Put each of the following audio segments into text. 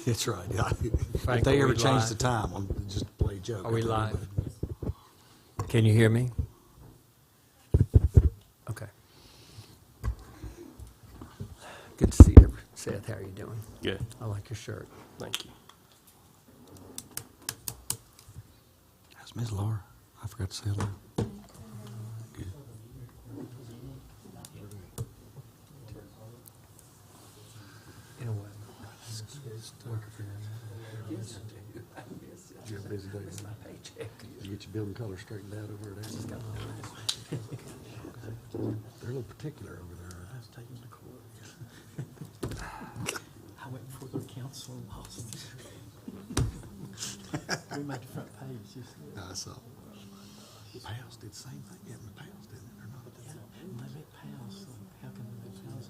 That's right. Yeah. Frank, If they are ever we change live? the time, I'm just to play a joke. Are we live? Can you hear me? Okay. Good to see you, Seth. How are you doing? Good. I like your shirt. Thank you. That's Ms. Laura. I forgot to say hello. Good. In a way. You have a busy day. It's my paycheck. You get your building color straightened out over there. They're a little particular over there. I was taken to court. I went before their counsel and lost. We made the front page. Just, I saw. Pals did the same thing. Yeah, the Pals did it or not? yeah, and they make pals. So how can they make pals?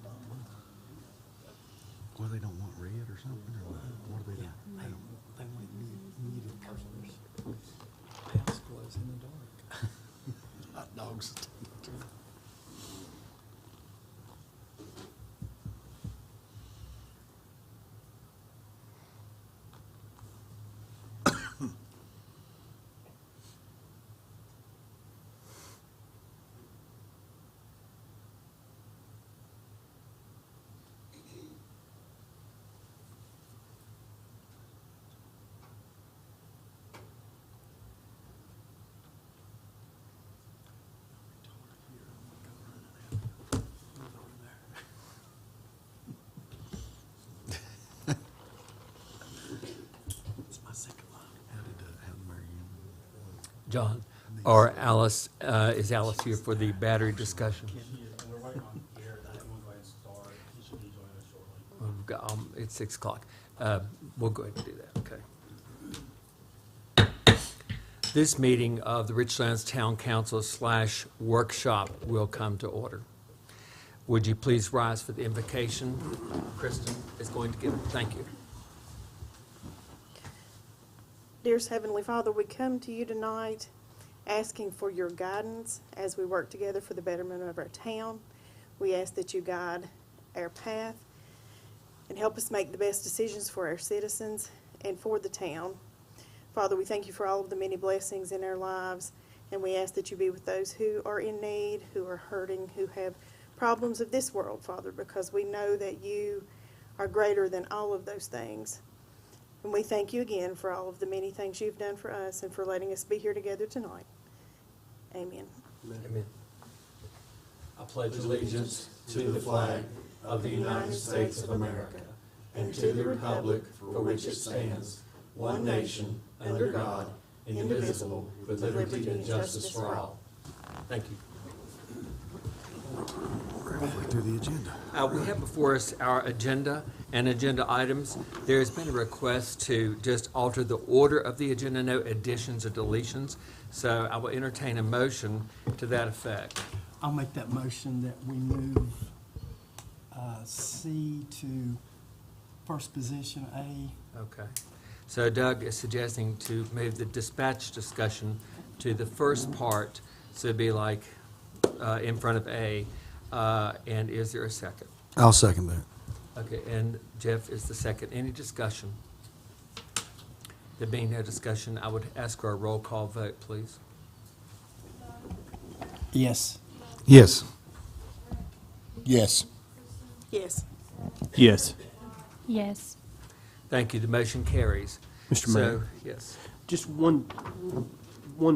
Well, they don't want red or something, or what do they do? Yeah, they want muted colors. Pals glows in the dark. Hot dogs. It's my second line. How did Mary John, or Alice, is Alice here for the battery discussion? We're waiting on Garrett. We'll go ahead and start. He should be joining us shortly. We've got, it's 6 o'clock. We'll go ahead and do that, okay. This meeting of the Richlands Town Council / workshop will come to order. Would you please rise for the invocation? Kristen is going to give it. Thank you. Dearest Heavenly Father, we come to you tonight asking for your guidance as we work together for the betterment of our town. We ask that you guide our path and help us make the best decisions for our citizens and for the town. Father, we thank you for all of the many blessings in our lives, and we ask that you be with those who are in need, who are hurting, who have problems of this world, Father, because we know that you are greater than all of those things. And we thank you again for all of the many things you've done for us and for letting us be here together tonight. Amen. Amen. I pledge allegiance to the flag of the United States of America and to the republic for which it stands, one nation, under God, indivisible, with liberty and justice for all. Thank you. Halfway through the agenda. We have before us our agenda and agenda items. There has been a request to just alter the order of the agenda, no additions or deletions. So I will entertain a motion to that effect. I'll make that motion that we move C to first position A. Okay. So Doug is suggesting to move the dispatch discussion to the first part, so it'd be like in front of A. And is there a second? I'll second that. Okay, and Jeff is the second. Any discussion? There being no discussion, I would ask for a roll call vote, please. Yes. Yes. Yes. Yes. Yes. Yes. Thank you. The motion carries. Mr. Mayor. So, yes. Just one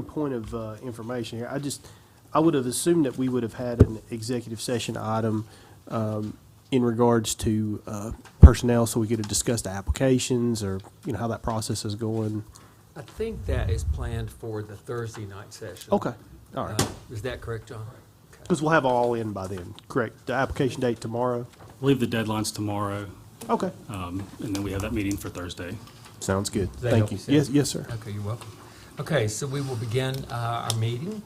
point of information here. I would have assumed that we would have had an executive session item in regards to personnel, so we could have discussed the applications or, how that process is going. I think that is planned for the Thursday night session. Okay, all right. Is that correct, John? Okay. Because we'll have all in by then, correct? The application date tomorrow? I believe the deadline's tomorrow, Okay, and then we have that meeting for Thursday. sounds good. Does that Thank help you. you, Seth? Yes, sir. Okay, you're welcome. Okay, so we will begin our meeting.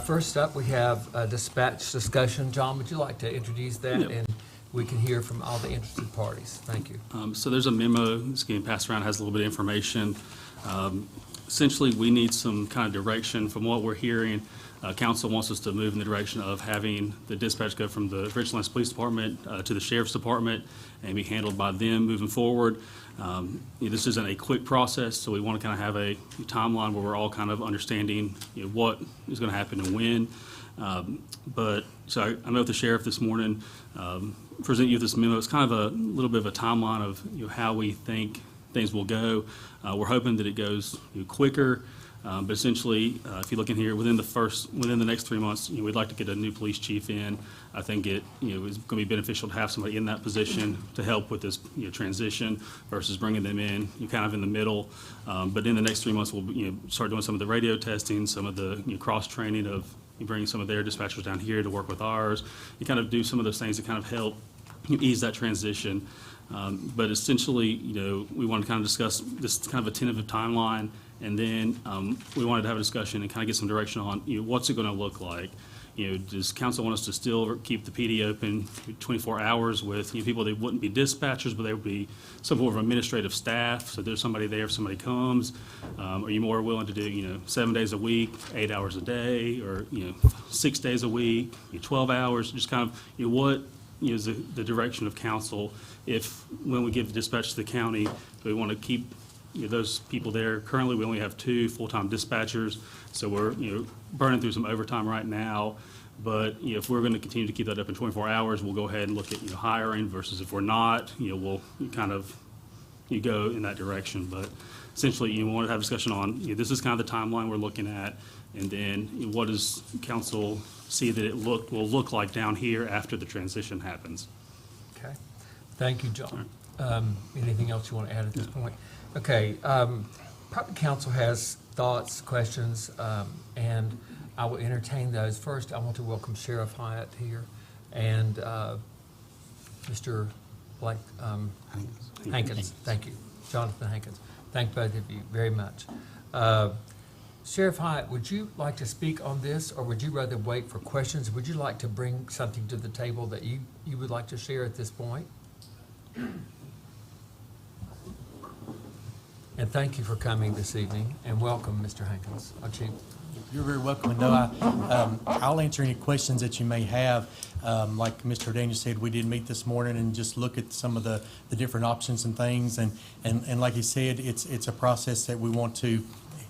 First up, we have a dispatch discussion. John, would you like to introduce that? Yep. And we can hear from all the interested parties. Thank you. So there's a memo that's getting passed around, has a little bit of information. essentially, we need some kind of direction from what we're hearing. Council wants us to move in the direction of having the dispatch go from the Richlands Police Department to the Sheriff's Department and be handled by them moving forward. This isn't a quick process, so we want to kind of have a timeline where we're all kind of understanding what is going to happen and when. So I met with the sheriff this morning, present you this memo. It's kind of a little bit of a timeline of how we think things will go. We're hoping that it goes quicker. But essentially, if you look in here, within the next 3 months, we'd like to get a new police chief in. I think it is going to be beneficial to have somebody in that position to help with this transition versus bringing them in kind of in the middle. But in the next 3 months, we'll start doing some of the radio testing, some of the cross training of bringing some of their dispatchers down here to work with ours. You kind of do some of those things to kind of help ease that transition. But essentially, we want to kind of discuss this kind of a tentative timeline. And then we wanted to have a discussion and kind of get some direction on, what's it going to look like? Does council want us to still keep the PD open 24 hours with people that wouldn't be dispatchers, but they would be some form of administrative staff? So there's somebody there if somebody comes. Are you more willing to do, 7 days a week, 8 hours a day, or 6 days a week, 12 hours? Just kind of, what is the direction of council if when we give dispatch to the county, do we want to keep those people there? Currently, we only have 2 full-time dispatchers, so we're burning through some overtime right now. But if we're going to continue to keep that up in 24 hours, we'll go ahead and look at hiring. Versus if we're not, we'll kind of go in that direction. But essentially, we want to have a discussion on this is kind of the timeline we're looking at, and then what does council see that it will look like down here after the transition happens. Okay, thank you, John. Anything else you want to add at this point? Okay, probably council has thoughts, questions, and I will entertain those. First, I want to welcome Sheriff Hyatt here and Mr. Blake Hankins. Thank you, Jonathan Hankins. Thank both of you very much. Sheriff Hyatt, would you like to speak on this, or would you rather wait for questions? Would you like to bring something to the table that you would like to share at this point? And thank you for coming this evening, and welcome, Mr. Hankins. Our Chief. You're very welcome. And no, I'll answer any questions that you may have. Like Mr. Daniel said, we did meet this morning and just look at some of the different options and things. And like he said, it's a process that we want to,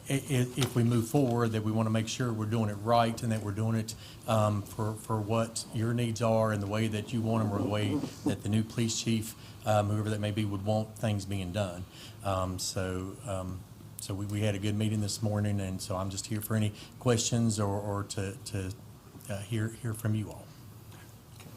if we move forward, that we want to make sure we're doing it right and that we're doing it for what your needs are and the way that you want them, or the way that the new police chief, whoever that may be, would want things being done. So we had a good meeting this morning, and so I'm just here for any questions or to hear from you all.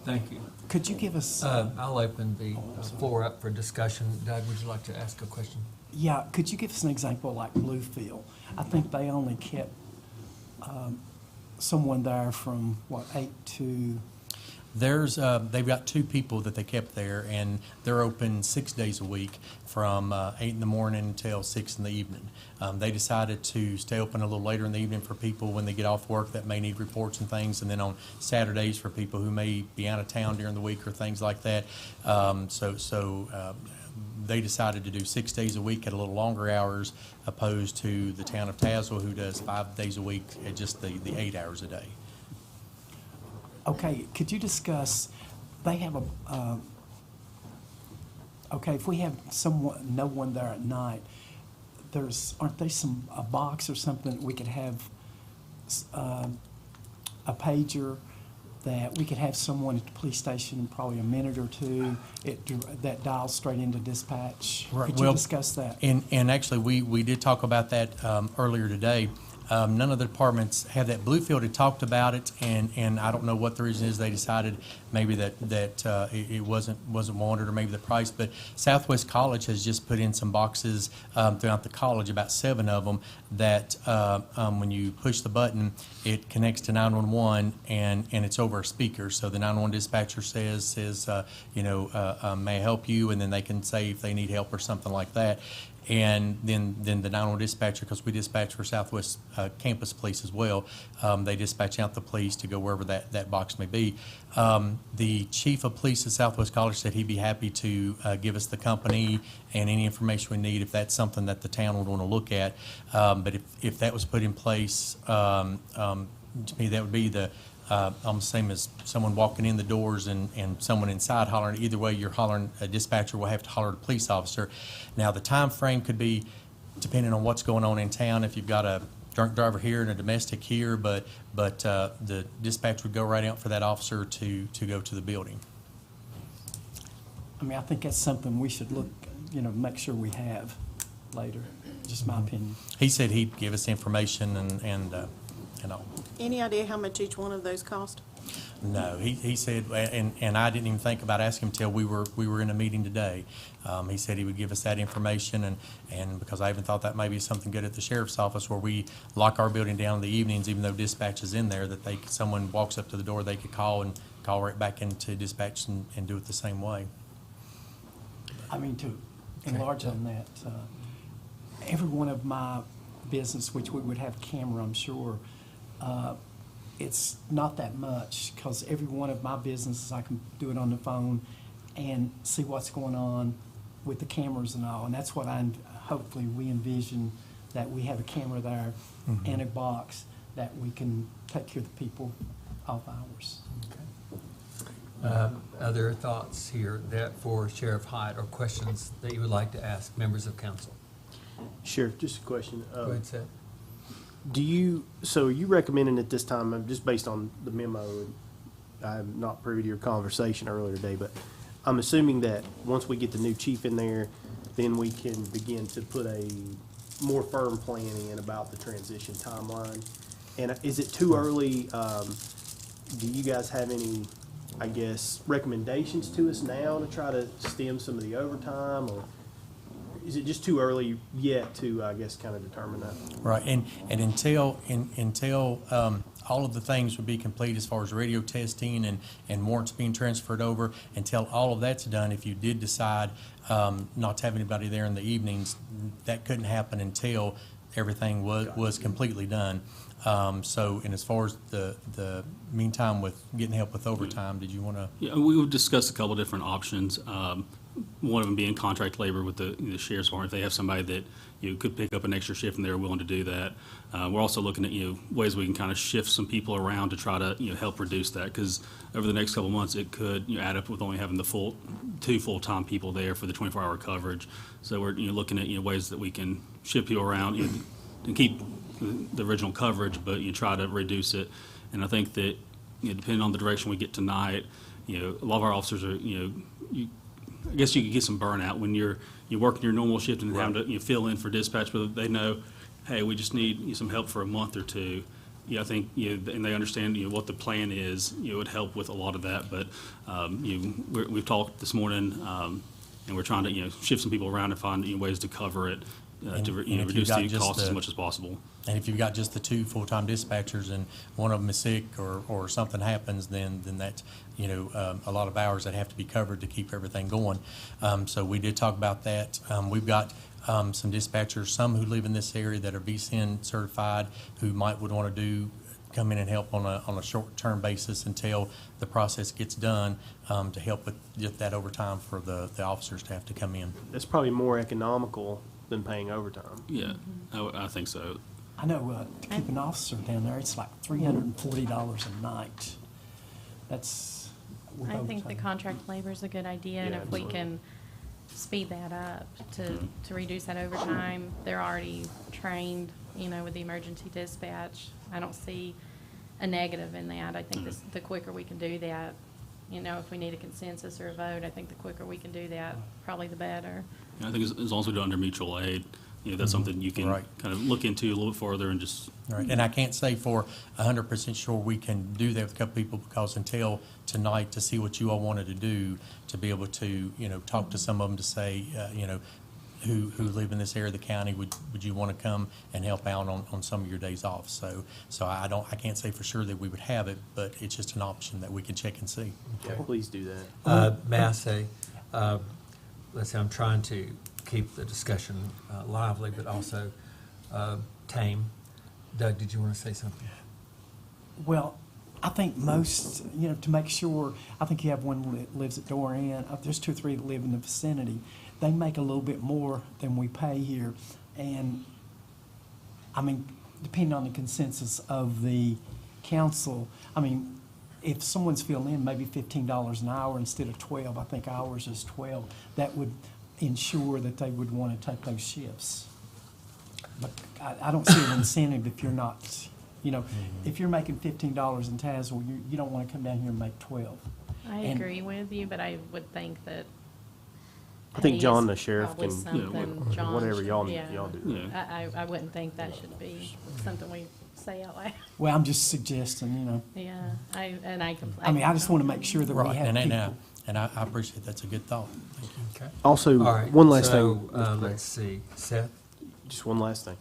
Thank you. Could you give us, I'll open the floor up for discussion. Doug, would you like to ask a question? yeah, could you give us an example like Bluefield? I think they only kept someone there from, 8 to... They've got 2 people that they kept there, and they're open 6 days a week from 8 in the morning until 6 in the evening. They decided to stay open a little later in the evening for people when they get off work that may need reports and things, and then on Saturdays for people who may be out of town during the week or things like that. They decided to do 6 days a week at a little longer hours, opposed to the town of Tazewell, who does 5 days a week at just the 8 hours a day. Okay, could you discuss, they have okay, if we have no one there at night, aren't there a box or something that we could have, a pager that we could have someone at the police station in probably a minute or two, that dials straight into dispatch? Right, Could you well, discuss that? And actually, we did talk about that earlier today. None of the departments have that. Bluefield had talked about it, and I don't know what the reason is. They decided maybe that it wasn't wanted, or maybe the price. But Southwest College has just put in some boxes throughout the college, about 7 of them, that when you push the button, it connects to 911, and it's over a speaker. So the 911 dispatcher says may I help you, and then they can say if they need help or something like that. and then the 911 dispatcher, because we dispatch for Southwest Campus Police as well, they dispatch out the police to go wherever that box may be. The chief of police at Southwest College said he'd be happy to give us the company and any information we need if that's something that the town would want to look at. But if that was put in place, to me, that would be the same as someone walking in the doors and someone inside hollering. Either way, you're hollering, a dispatcher will have to holler at a police officer. Now, the time frame could be depending on what's going on in town. If you've got a drunk driver here and a domestic here, but the dispatch would go right out for that officer to go to the building. I mean, I think that's something we should look, make sure we have later, just my opinion. He said he'd give us information and all. Any idea how much each one of those cost? No, he said, and I didn't even think about asking him until we were in a meeting today. He said he would give us that information, and because I even thought that may be something good at the sheriff's office where we lock our building down in the evenings, even though dispatch is in there, that someone walks up to the door, they could call right back into dispatch and do it the same way. I mean, to enlarge on that, every one of my business, which we would have camera, I'm sure, it's not that much, because every one of my businesses, I can do it on the phone and see what's going on with the cameras and all. And that's what hopefully we envision, that we have a camera there and a box that we can take care of the people off hours. Other thoughts here that for Sheriff Hyde, or questions that you would like to ask members of council? Sheriff, just a question. Go ahead, Seth. So are you recommending at this time, just based on the memo, and I'm not privy to your conversation earlier today, but I'm assuming that once we get the new chief in there, then we can begin to put a more firm planning in about the transition timeline. And is it too early? Do you guys have any, I guess, recommendations to us now to try to stem some of the overtime, or is it just too early yet to, I guess, kind of determine that? Right, and until all of the things would be complete as far as radio testing and warrants being transferred over, until all of that's done, if you did decide not to have anybody there in the evenings, that couldn't happen until everything was completely done. So, and as far as the meantime with getting help with overtime, did you want to? Yeah, we would discuss a couple different options. One of them being contract labor with the sheriff's department. If they have somebody that could pick up an extra shift and they're willing to do that. We're also looking at ways we can kind of shift some people around to try to help reduce that, because over the next couple of months it could add up with only having the two full-time people there for the 24-hour coverage. So we're looking at ways that we can shift people around and keep the original coverage, but you try to reduce it. And I think that depending on the direction we get tonight, a lot of our officers are I guess you could get some burnout when you're working your normal shift and having to fill in for dispatch, but they know, hey, we just need some help for a month or two. I think and they understand what the plan is. It would help with a lot of that. But we've talked this morning, and we're trying to shift some people around and find ways to cover it to reduce the cost as much as possible. And if you've got just the two full-time dispatchers and one of them is sick or something happens, then that's a lot of hours that have to be covered to keep everything going. So we did talk about that. We've got some dispatchers, some who live in this area that are VCN certified, who would want to come in and help on a short-term basis until the process gets done, to help with just that overtime for the officers to have to come in. That's probably more economical than paying overtime. Yeah, I think so. I know to keep an officer down there, it's like $340 a night. That's with I think the overtime. contract labor is a good idea, and Yeah, if we absolutely. can speed that up to reduce that overtime, they're already trained, with the emergency dispatch. I don't see a negative in that. I think the quicker we can do that, if we need a consensus or a vote, I think the quicker we can do that, probably the better. I think as long as we do it under mutual aid, that's something you can Right. kind of look into a little bit further and just. Right, and I can't say for 100% sure we can do that with a couple people, because until tonight, to see what you all wanted to do, to be able to, talk to some of them to say, who live in this area of the county, would you want to come and help out on some of your days off? So I can't say for sure that we would have it, but it's just an option that we can check and see. Please do that. May I say, let's say I'm trying to keep the discussion lively, but also tame. Doug, did you want to say something? Well, I think most, to make sure, I think you have one that lives at Dorian. There's 2 or 3 that live in the vicinity. They make a little bit more than we pay here. And, I mean, depending on the consensus of the council, I mean, if someone's filling in maybe $15 an hour instead of 12, I think ours is 12, that would ensure that they would want to take those shifts. But I don't see an incentive if you're not, if you're making $15 in Tazewell, you don't want to come down here and make 12. I And- agree with you, but I would think that. I think pay John, is the sheriff, probably can, something John whatever should- y'all yeah. do. Yeah. I wouldn't think that should be something we say out loud. Well, I'm just suggesting, Yeah, I I mean, I just want to make sure that we Right, have and people. I appreciate that's a good thought. Thank you. Okay. Also, All right. one last so, thing. Mr. Mayor. let's see. Seth? Just one last thing.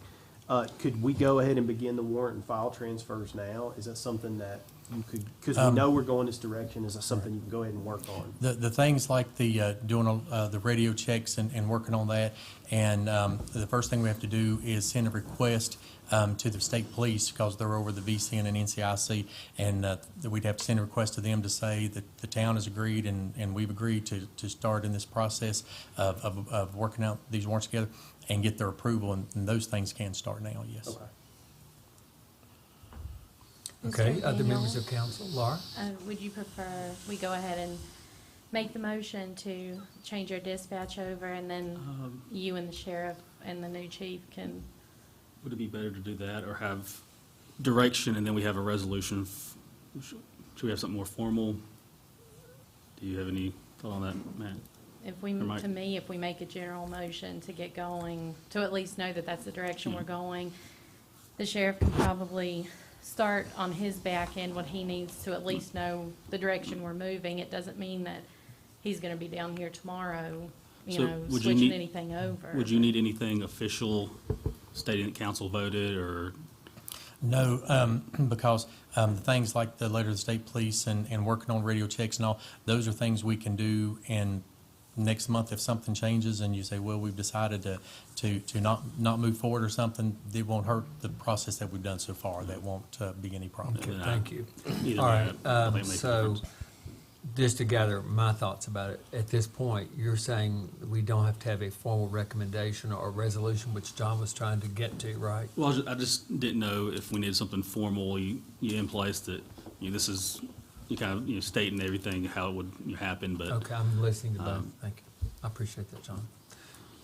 Could we go ahead and begin the warrant and file transfers now? Is that something that you could, because we know we're going this direction, is that something you can go ahead and work on? The things like the doing the radio checks and working on that, and the first thing we have to do is send a request to the state police because they're over the VCN and NCIC, and we'd have to send a request to them to say that the town has agreed and we've agreed to start in this process of working out these warrants together and get their approval, and those things can start now, yes. Okay. Okay, Mr. other Daniel, members of council? Laura? Would you prefer we go ahead and make the motion to change our dispatch over, and then you and the sheriff and the new chief can? Would it be better to do that or have direction and then we have a resolution? Should we have something more formal? Do you have any thought on that, Matt? If we, Or Mike? to me, if we make a general motion to get going, to at least know that that's the direction we're going, the sheriff can probably start on his back end what he needs to at least know the direction we're moving. It doesn't mean that he's gonna be down here tomorrow, So would you switching need- anything over. Would you need anything official stating that council voted or? No, because the things like the letter to the state police and working on radio checks and all, those are things we can do in next month if something changes and you say, well, we've decided to not move forward or something, it won't hurt the process that we've done so far. That won't be any problem. Okay, Then thank you. Either All way, right, I think it makes a so difference. just to gather my thoughts about it, at this point, you're saying we don't have to have a formal recommendation or resolution, which John was trying to get to, right? Well, I just didn't know if we needed something formal you in place that, this is, you kind of, stating everything, how it would happen, but. Okay, I'm listening to both. Thank you. I appreciate that, John.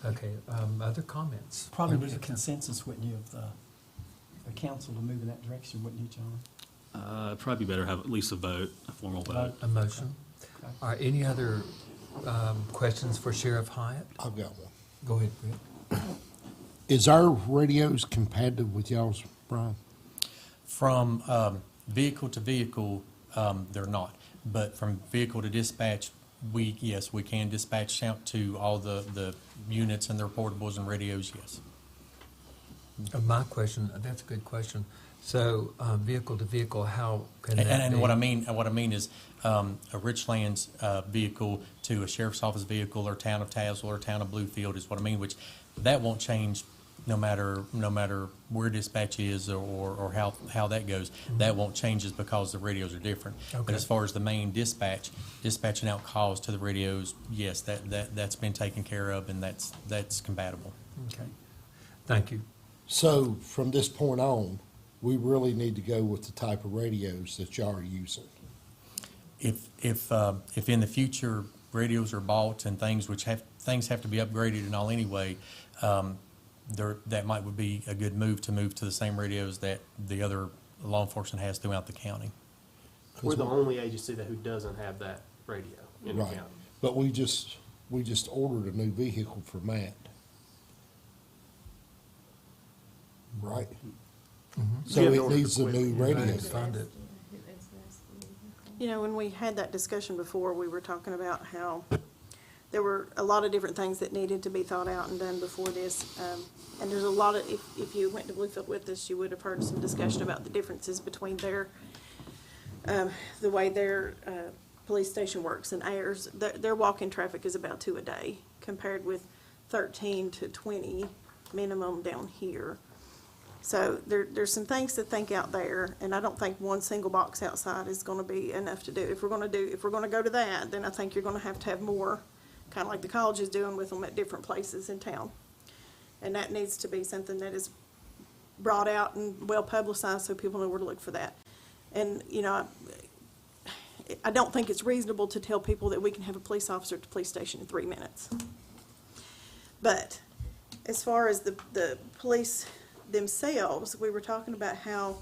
Okay, other comments? Probably Members need a of council? consensus, wouldn't you, of the council to move in that direction, wouldn't you, John? It'd probably be better to have at least a vote, a formal vote. A motion? Okay. All right, any other questions for Sheriff Hyatt? I've got one. Go ahead, Rick. Is our radios compatible with y'all's, Brian? From vehicle to vehicle, they're not. But from vehicle to dispatch, yes, we can dispatch out to all the units and their portables and radios, yes. My question, that's a good question. So, vehicle to vehicle, how can that be? And what I mean is, a Richlands vehicle to a sheriff's office vehicle or town of Tazewell or town of Bluefield is what I mean, which that won't change no matter where dispatch is or how that goes. That won't change just because the radios are different. Okay. But as far as the main dispatching out calls to the radios, yes, that's been taken care of and that's compatible. Okay, thank you. So from this point on, we really need to go with the type of radios that y'all are using. If in the future radios are bought and things have to be upgraded and all anyway, that would be a good move to the same radios that the other law enforcement has throughout the county. We're the only agency who doesn't have that radio in the Right. county. But we just ordered a new vehicle for Matt. Right? So We have to it order needs a equipment. new radio. Right, fund it. When we had that discussion before, we were talking about how there were a lot of different things that needed to be thought out and done before this. And there's a lot of, if you went to Bluefield with us, you would have heard some discussion about the differences between their, the way their police station works and ours. Their walk-in traffic is about 2 a day compared with 13 to 20 minimum down here. So there's some things to think out there, and I don't think one single box outside is gonna be enough to do. If we're gonna go to that, then I think you're gonna have more, kinda like the college is doing with them at different places in town. And that needs to be something that is brought out and well publicized so people know where to look for that. And, you know, I don't think it's reasonable to tell people that we can have a police officer at the police station in 3 minutes. But as far as the police themselves, we were talking about how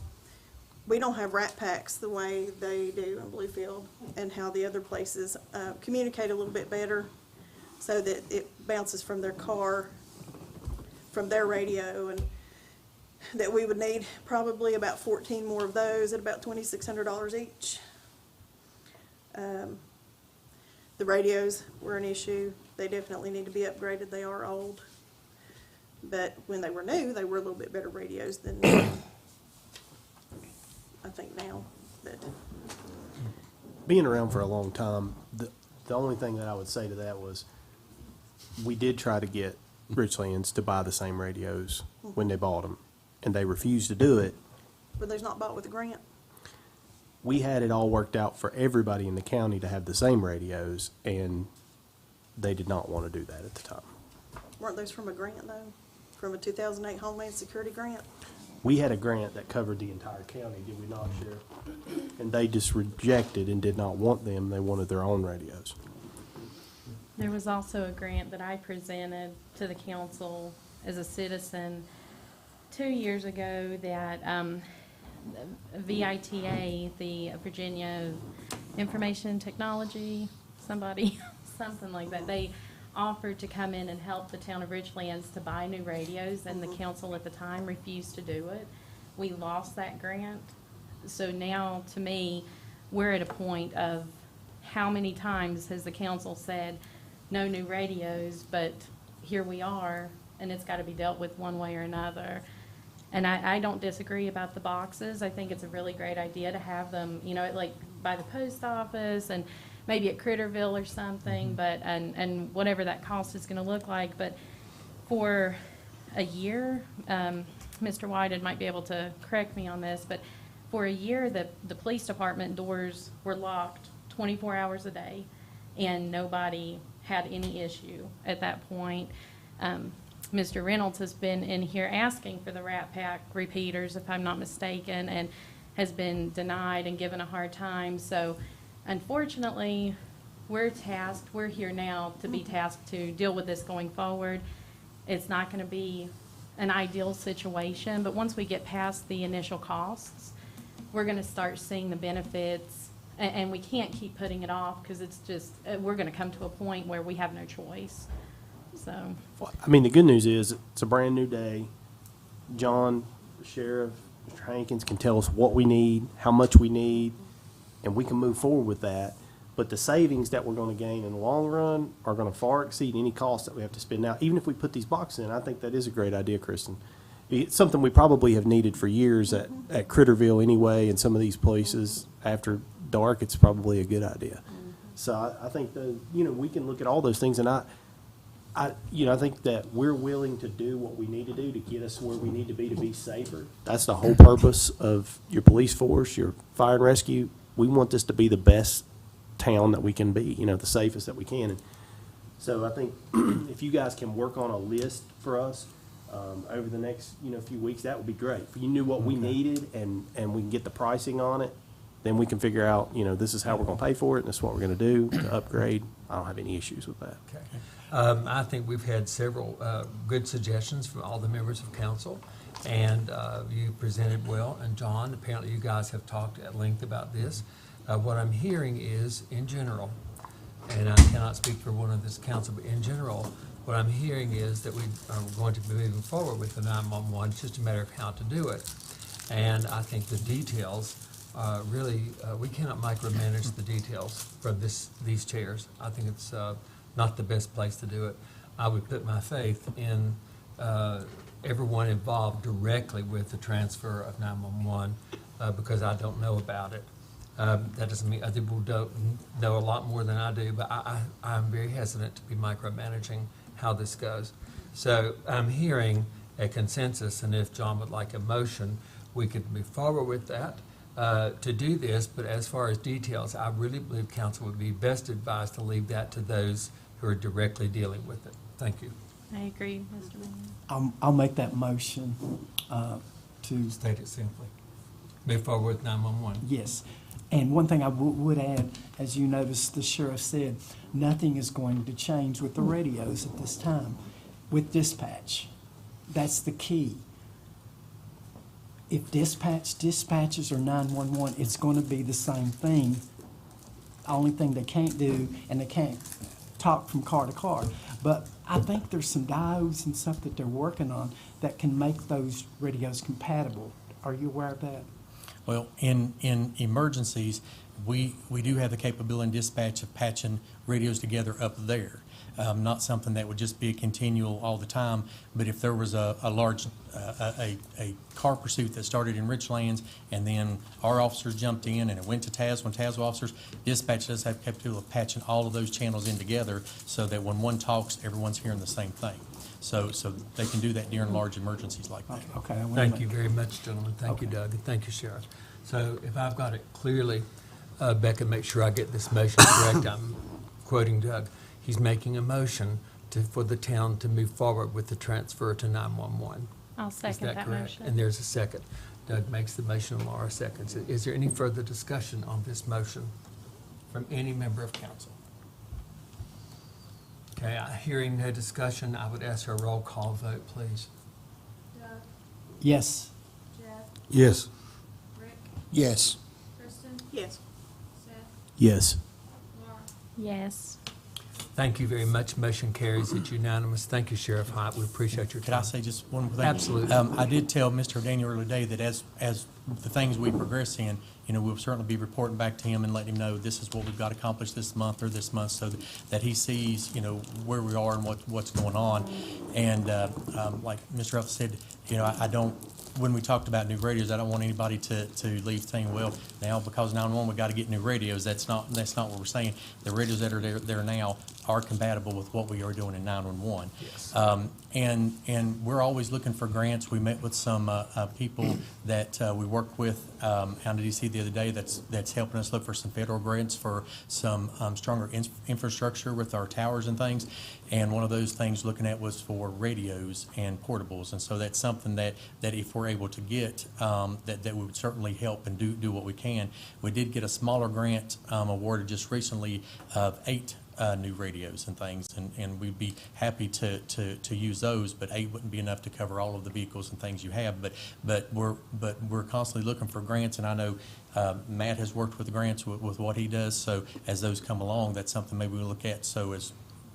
we don't have rat packs the way they do in Bluefield, and how the other places communicate a little bit better so that it bounces from their car, from their radio, and that we would need probably about 14 more of those at about $2,600 each. The radios were an issue. They definitely need to be upgraded. They are old. But when they were new, they were a little bit better radios than I think now. But Being around for a long time, the only thing that I would say to that was, we did try to get Richlands to buy the same radios when they bought them, and they refused to do it. but they's not bought with a grant. We had it all worked out for everybody in the county to have the same radios, and they did not want to do that at the time. Weren't those from a grant though? From a 2008 Homeland Security grant? We had a grant that covered the entire county, did we not, Sheriff? And they just rejected and did not want them. They wanted their own radios. There was also a grant that I presented to the council as a citizen 2 years ago that VITA, the Virginia Information Technology, something like that, they offered to come in and help the town of Richlands to buy new radios, and the council at the time refused to do it. We lost that grant. So now, to me, we're at a point of how many times has the council said, no new radios, but here we are, and it's got to be dealt with one way or another. And I don't disagree about the boxes. I think it's a really great idea to have them, you know, like by the post office and maybe at Critterville or something, but, and whatever that cost is going to look like. But for a year, Mr. Whited might be able to correct me on this, but for a year, the police department doors were locked 24 hours a day, and nobody had any issue at that point. Mr. Reynolds has been in here asking for the Rat Pack repeaters, if I'm not mistaken, and has been denied and given a hard time. So unfortunately, we're here now to be tasked to deal with this going forward. It's not going to be an ideal situation, but once we get past the initial costs, we're going to start seeing the benefits, and we can't keep putting it off because it's just, we're going to come to a point where we have no choice. So, I mean, the good news is it's a brand new day. John, the sheriff, Mr. Hankins can tell us what we need, how much we need, and we can move forward with that. But the savings that we're going to gain in the long run are going to far exceed any cost that we have to spend now. Even if we put these boxes in, I think that is a great idea, Kristen. It's something we probably have needed for years at Critterville anyway, and some of these places after dark. It's probably a good idea. So I think we can look at all those things, and I think that we're willing to do what we need to do to get us where we need to be safer. That's the whole purpose of your police force, your fire and rescue. We want this to be the best town that we can be, the safest that we can. And so I think if you guys can work on a list for us over the next few weeks, that would be great. If you knew what we needed and we can get the pricing on it, then we can figure out, this is how we're going to pay for it, and this is what we're going to do to upgrade. I don't have any issues with that. Okay. I think we've had several good suggestions from all the members of council, and you presented well. And John, apparently you guys have talked at length about this. What I'm hearing is, in general, and I cannot speak for one of this council, but in general, what I'm hearing is that we are going to be moving forward with the 911. It's just a matter of how to do it. And I think the details really, we cannot micromanage the details from these chairs. I think it's not the best place to do it. I would put my faith in everyone involved directly with the transfer of 911 because I don't know about it. That doesn't mean other people don't know a lot more than I do, but I'm very hesitant to be micromanaging how this goes. So I'm hearing a consensus, and if John would like a motion, we could move forward with that to do this. But as far as details, I really believe council would be best advised to leave that to those who are directly dealing with it. Thank you. I agree, Mr. Mayor. I'll make that motion to, State it simply. Move forward with 911. yes. And one thing I would add, as you noticed, the sheriff said, nothing is going to change with the radios at this time, with dispatch. That's the key. If dispatches or 911, it's going to be the same thing. Only thing they can't do, and they can't talk from car to car. But I think there's some diodes and stuff that they're working on that can make those radios compatible. Are you aware of that? Well, in emergencies, we do have the capability in dispatch of patching radios together up there. Not something that would just be a continual all the time, but if there was a large, a car pursuit that started in Richlands, and then our officers jumped in and it went to TAS, when TAS officers, dispatch does have the capability of patching all of those channels in together so that when one talks, everyone's hearing the same thing. So they can do that during large emergencies like that. Okay. I wanna Thank make- you very much, gentlemen. Thank you, Okay. Doug, and thank you, Sheriff. So if I've got it clearly, Becca, make sure I get this motion correct. I'm quoting Doug. He's making a motion for the town to move forward with the transfer to 911. I'll Is second that that correct? motion. And there's a second. Doug makes the motion, and Laura seconds it. Is there any further discussion on this motion from any member of council? Okay, hearing no discussion, I would ask for a roll call vote, please. Doug, Yes. Jeff, Yes. Rick, Yes. Kristen, Yes. Seth, Yes. Laura. Yes. Thank you very much. Motion carries. It's unanimous. Thank you, Sheriff Hite. We appreciate your Could I time. say just one more thing? Absolutely. I did tell Mr. Daniel earlier today that as the things we progress in, we'll certainly be reporting back to him and letting him know this is what we've got accomplished this month or this month, so that he sees, where we are and what's going on. And like Mr. Ellis said, I don't, when we talked about new radios, I don't want anybody to leave saying, well, now because 911, we got to get new radios. That's not what we're saying. The radios that are there now are compatible with what we are doing in 911. Yes. And we're always looking for grants. We met with some people that we work with out in D.C. the other day that's helping us look for some federal grants for some stronger infrastructure with our towers and things. And one of those things looking at was for radios and portables. And so that's something that if we're able to get, that would certainly help and do what we can. We did get a smaller grant awarded just recently of 8 new radios and things, and we'd be happy to use those, but 8 wouldn't be enough to cover all of the vehicles and things you have. But we're constantly looking for grants, and I know Matt has worked with the grants with what he does. So as those come along, that's something maybe we'll look at. So as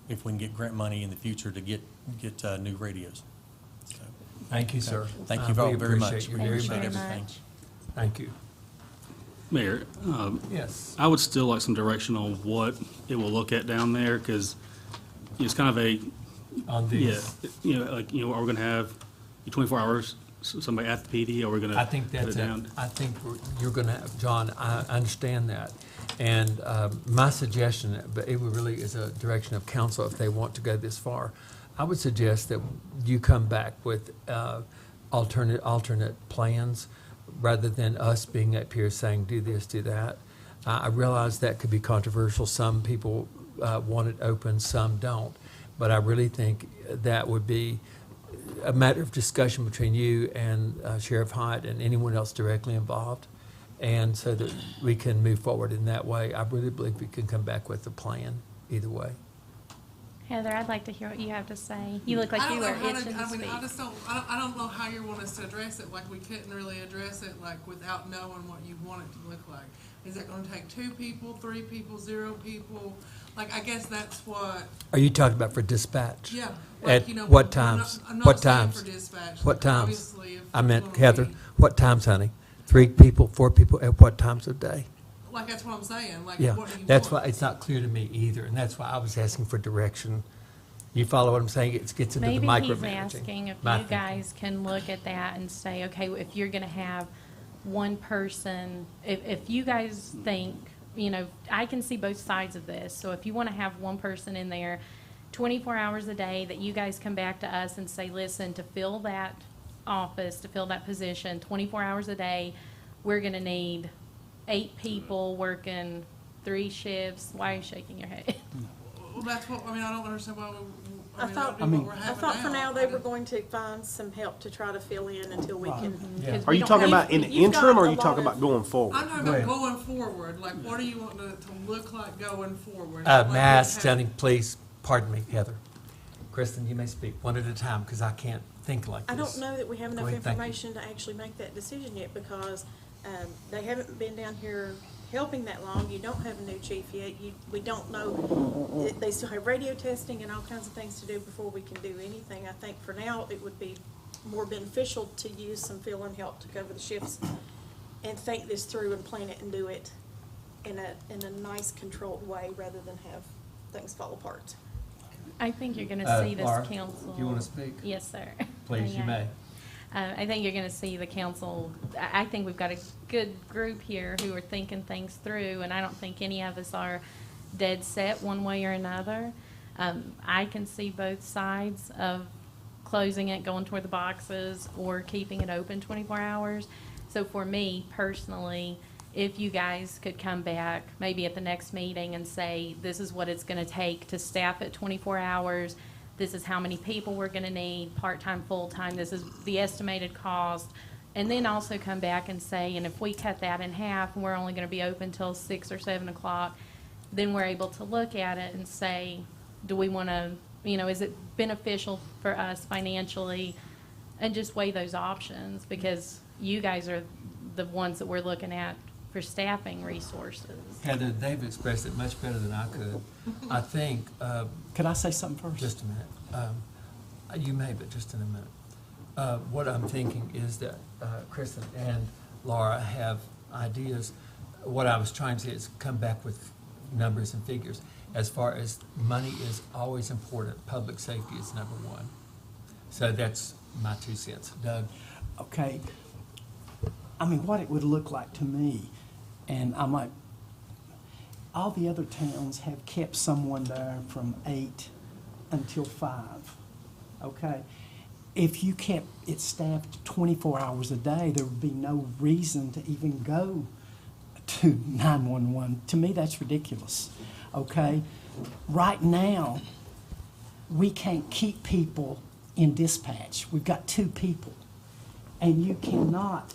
if we can get grant money in the future to get new radios. So, Thank you, sir. thank you all We very much. appreciate you We very appreciate much. everything. Thank you. Mayor, Yes. I would still like some direction on what it will look at down there, because it's kind of a, On yeah, these. are we going to have 24 hours, somebody at the PD, or are we going to I think put it that's down? it. I think you're going to have, John, I understand that. And my suggestion, but it really is a direction of council if they want to go this far. I would suggest that you come back with alternate plans rather than us being up here saying, do this, do that. I realize that could be controversial. Some people want it open, some don't. But I really think that would be a matter of discussion between you and Sheriff Hite and anyone else directly involved, and so that we can move forward in that way. I really believe we can come back with a plan either way. Heather, I'd like to hear what you have to say. You look like you are itching to speak. I don't know how you want us to address it, like we couldn't really address it like without knowing what you want it to look like. Is it gonna take 2 people, 3 people, 0 people? Like, I guess that's what, Are you talking about for dispatch? yeah. At like, you know, what I'm times? I'm not What saying times? for dispatch. What like, times? obviously, if I it's meant, gonna Heather, be- what times, honey? 3 people, 4 people, at what times of day? Like, that's what I'm saying, like, Yeah, what do you want? that's why, it's not clear to me either, and that's why I was asking for direction. You follow what I'm saying? It gets into the Maybe micromanaging. he's asking if My you thing. guys can look at that and say, okay, if you're gonna have one person, if you guys think, I can see both sides of this. So if you wanna have one person in there 24 hours a day that you guys come back to us and say, listen, to fill that office, to fill that position, 24 hours a day, we're gonna need 8 people working 3 shifts. Why are you shaking your head? Well, that's what, I mean, I don't understand why we, I thought- that'd be what we're I having thought for now they I were just- going to find some help to try to fill in until we can. Yeah. Because Are we you don't talking have- about in the You've got interim, or are a you lot talking of- about going forward? I'm talking Go about ahead. going forward, like, what do you want it to look like going forward? May Like, I ask, have- standing, please, pardon me, Heather. Kristen, you may speak one at a time, because I can't think like I this. don't know that we have Go enough ahead, thank you. information to actually make that decision yet, because they haven't been down here helping that long. You don't have a new chief yet. We don't know. They still have radio testing and all kinds of things to do before we can do anything. I think for now, it would be more beneficial to use some fill-in help to cover the shifts and think this through and plan it and do it in a nice, controlled way, rather than have things fall apart. I think you're gonna see this Laura, council. you wanna speak? Yes, sir. Please, you may. I think you're gonna see the council, I think we've got a good group here who are thinking things through, and I don't think any of us are dead set one way or another. I can see both sides of closing it, going toward the boxes, or keeping it open 24 hours. So for me personally, if you guys could come back maybe at the next meeting and say, this is what it's gonna take to staff it 24 hours, this is how many people we're gonna need, part-time, full-time, this is the estimated cost, and then also come back and say, and if we cut that in half, and we're only gonna be open till 6 or 7 o'clock, then we're able to look at it and say, do we wanna, is it beneficial for us financially, and just weigh those options, because you guys are the ones that we're looking at for staffing resources. Heather, they've expressed it much better than I could. I think, Could I say something first? just a minute. You may, but just in a minute. What I'm thinking is that Kristen and Laura have ideas. What I was trying to say is come back with numbers and figures. As far as money is always important, public safety is number one. So that's my 2 cents. Doug? Okay. I mean, what it would look like to me, and I'm like, all the other towns have kept someone there from 8 until 5, okay? If you kept it staffed 24 hours a day, there would be no reason to even go to 911. To me, that's ridiculous, okay? Right now, we can't keep people in dispatch. We've got 2 people, and you cannot.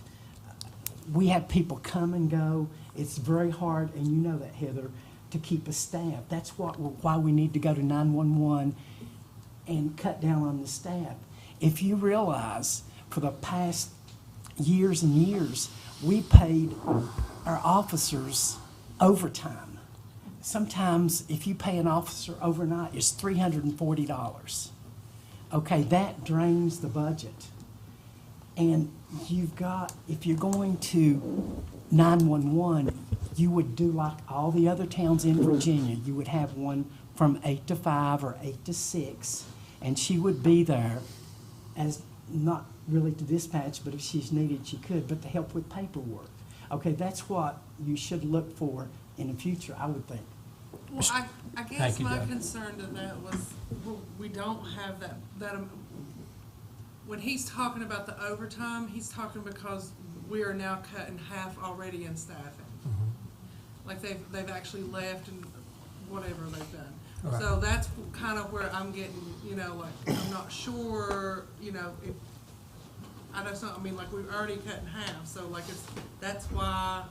We have people come and go. It's very hard, and you know that, Heather, to keep a staff. That's why we need to go to 911 and cut down on the staff. If you realize, for the past years and years, we paid our officers overtime. Sometimes, if you pay an officer overnight, it's $340. Okay, that drains the budget. And you've got, if you're going to 911, you would do like all the other towns in Virginia. You would have one from 8 to 5 or 8 to 6, and she would be there as not really to dispatch, but if she's needed, she could, but to help with paperwork. Okay, that's what you should look for in the future, I would think. Well, I guess Thank you, my Doug. concern to that was, we don't have that, when he's talking about the overtime, he's talking because we are now cut in half already in staffing. Like they've actually left and whatever they've done. Right. So that's kind of where I'm getting, like, I'm not sure, if, I just don't, like, we've already cut in half, so like that's why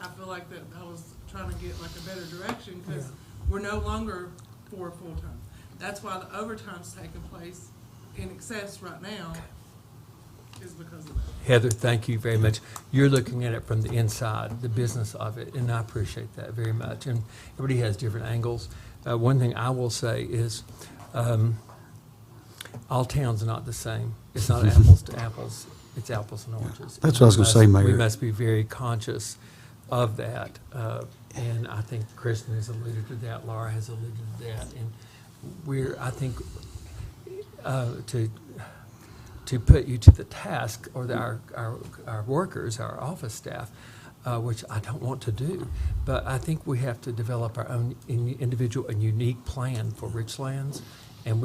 I feel like that I was trying to get like a better direction, because we're no longer 4 full-time. That's why the overtime's taking place in excess right now, is because of that. Heather, thank you very much. You're looking at it from the inside, the business of it, and I appreciate that very much. And everybody has different angles. One thing I will say is all towns are not the same. It's not apples to apples. It's apples and oranges. That's what I was gonna say, Mayor. We must be very conscious of that. And I think Kristen has alluded to that. Laura has alluded to that. And I think, to put you to the task, or our workers, our office staff, which I don't want to do. But I think we have to develop our own individual and unique plan for Richlands. And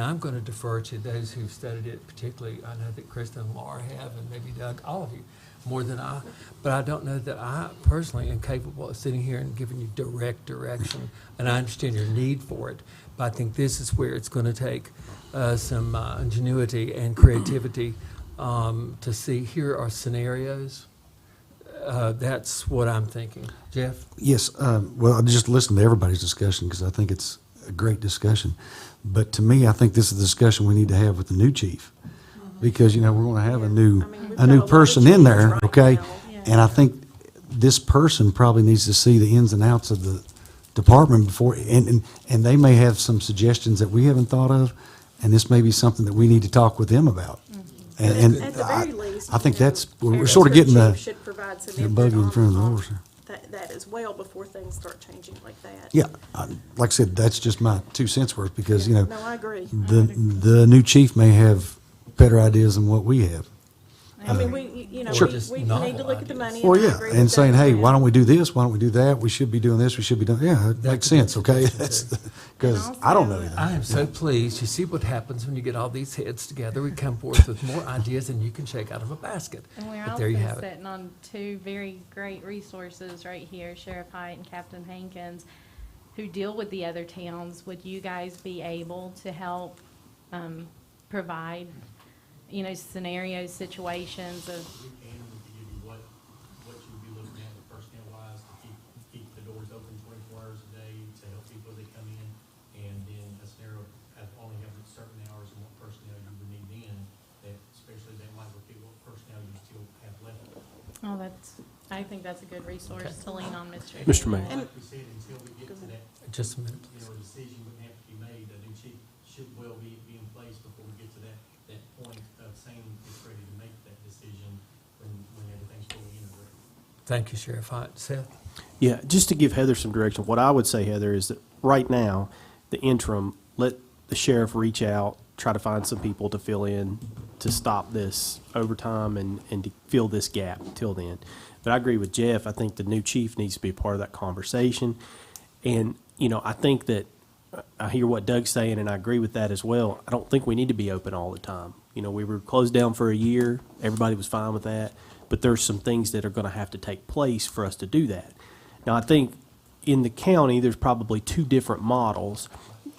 I'm going to defer to those who've studied it, particularly, I know that Krista and Laura have, and maybe Doug, all of you, more than I. But I don't know that I personally am capable of sitting here and giving you direct direction. And I understand your need for it. But I think this is where it's going to take some ingenuity and creativity to see, here are scenarios. That's what I'm thinking. Jeff? Yes, well, I just listened to everybody's discussion because I think it's a great discussion. But to me, I think this is the discussion we need to have with the new chief. Because, we're going to have a new person in there, okay? And I think this person probably needs to see the ins and outs of the department before, and they may have some suggestions that we haven't thought of, and this may be something that we need to talk with them about. And At the very least, I think you know, that's, we're sort of getting Chief should provide some the input buggy in front of the on horse. that as well before things start changing like that. Yeah, like I said, that's just my 2 cents worth because, No, I agree. the new chief may have better ideas than what we have. I mean, we Sure. we Novel need to look at the money. Well, and I yeah, agree and with saying, Doug hey, on why that. don't we do this? Why don't we do that? We should be doing this. We should be doing, yeah, it makes sense, okay? That's, because I don't know anything. I am so pleased. You see what happens when you get all these heads together. We come forth with more ideas than you can shake out of a basket. And we're But there you also have it. sitting on two very great resources right here, Sheriff Height and Captain Hankins, who deal with the other towns. Would you guys be able to help provide, scenarios, situations of, We can, we can give you what you'd be looking at personnel-wise to keep the doors open 24 hours a day to help people that come in, and then a scenario only having certain hours and what personnel you would need in, that especially that might repeat what personnel you still have left. I think that's a good resource to lean on, Mr. Mr. Mayor. Like we said, until we get to that, Just a minute, a please. decision would have to be made, a new chief should well be in place before we get to that point of saying it's ready to make that decision when everything's fully integrated. Thank you, Sheriff Height. Seth? Yeah, just to give Heather some direction, what I would say, Heather, is that right now, the interim, let the sheriff reach out, try to find some people to fill in to stop this overtime and to fill this gap until then. But I agree with Jeff. I think the new chief needs to be a part of that conversation. And, I think that I hear what Doug's saying, and I agree with that as well. I don't think we need to be open all the time. We were closed down for a year. Everybody was fine with that. But there's some things that are going to have to take place for us to do that. Now, I think in the county, there's probably two different models.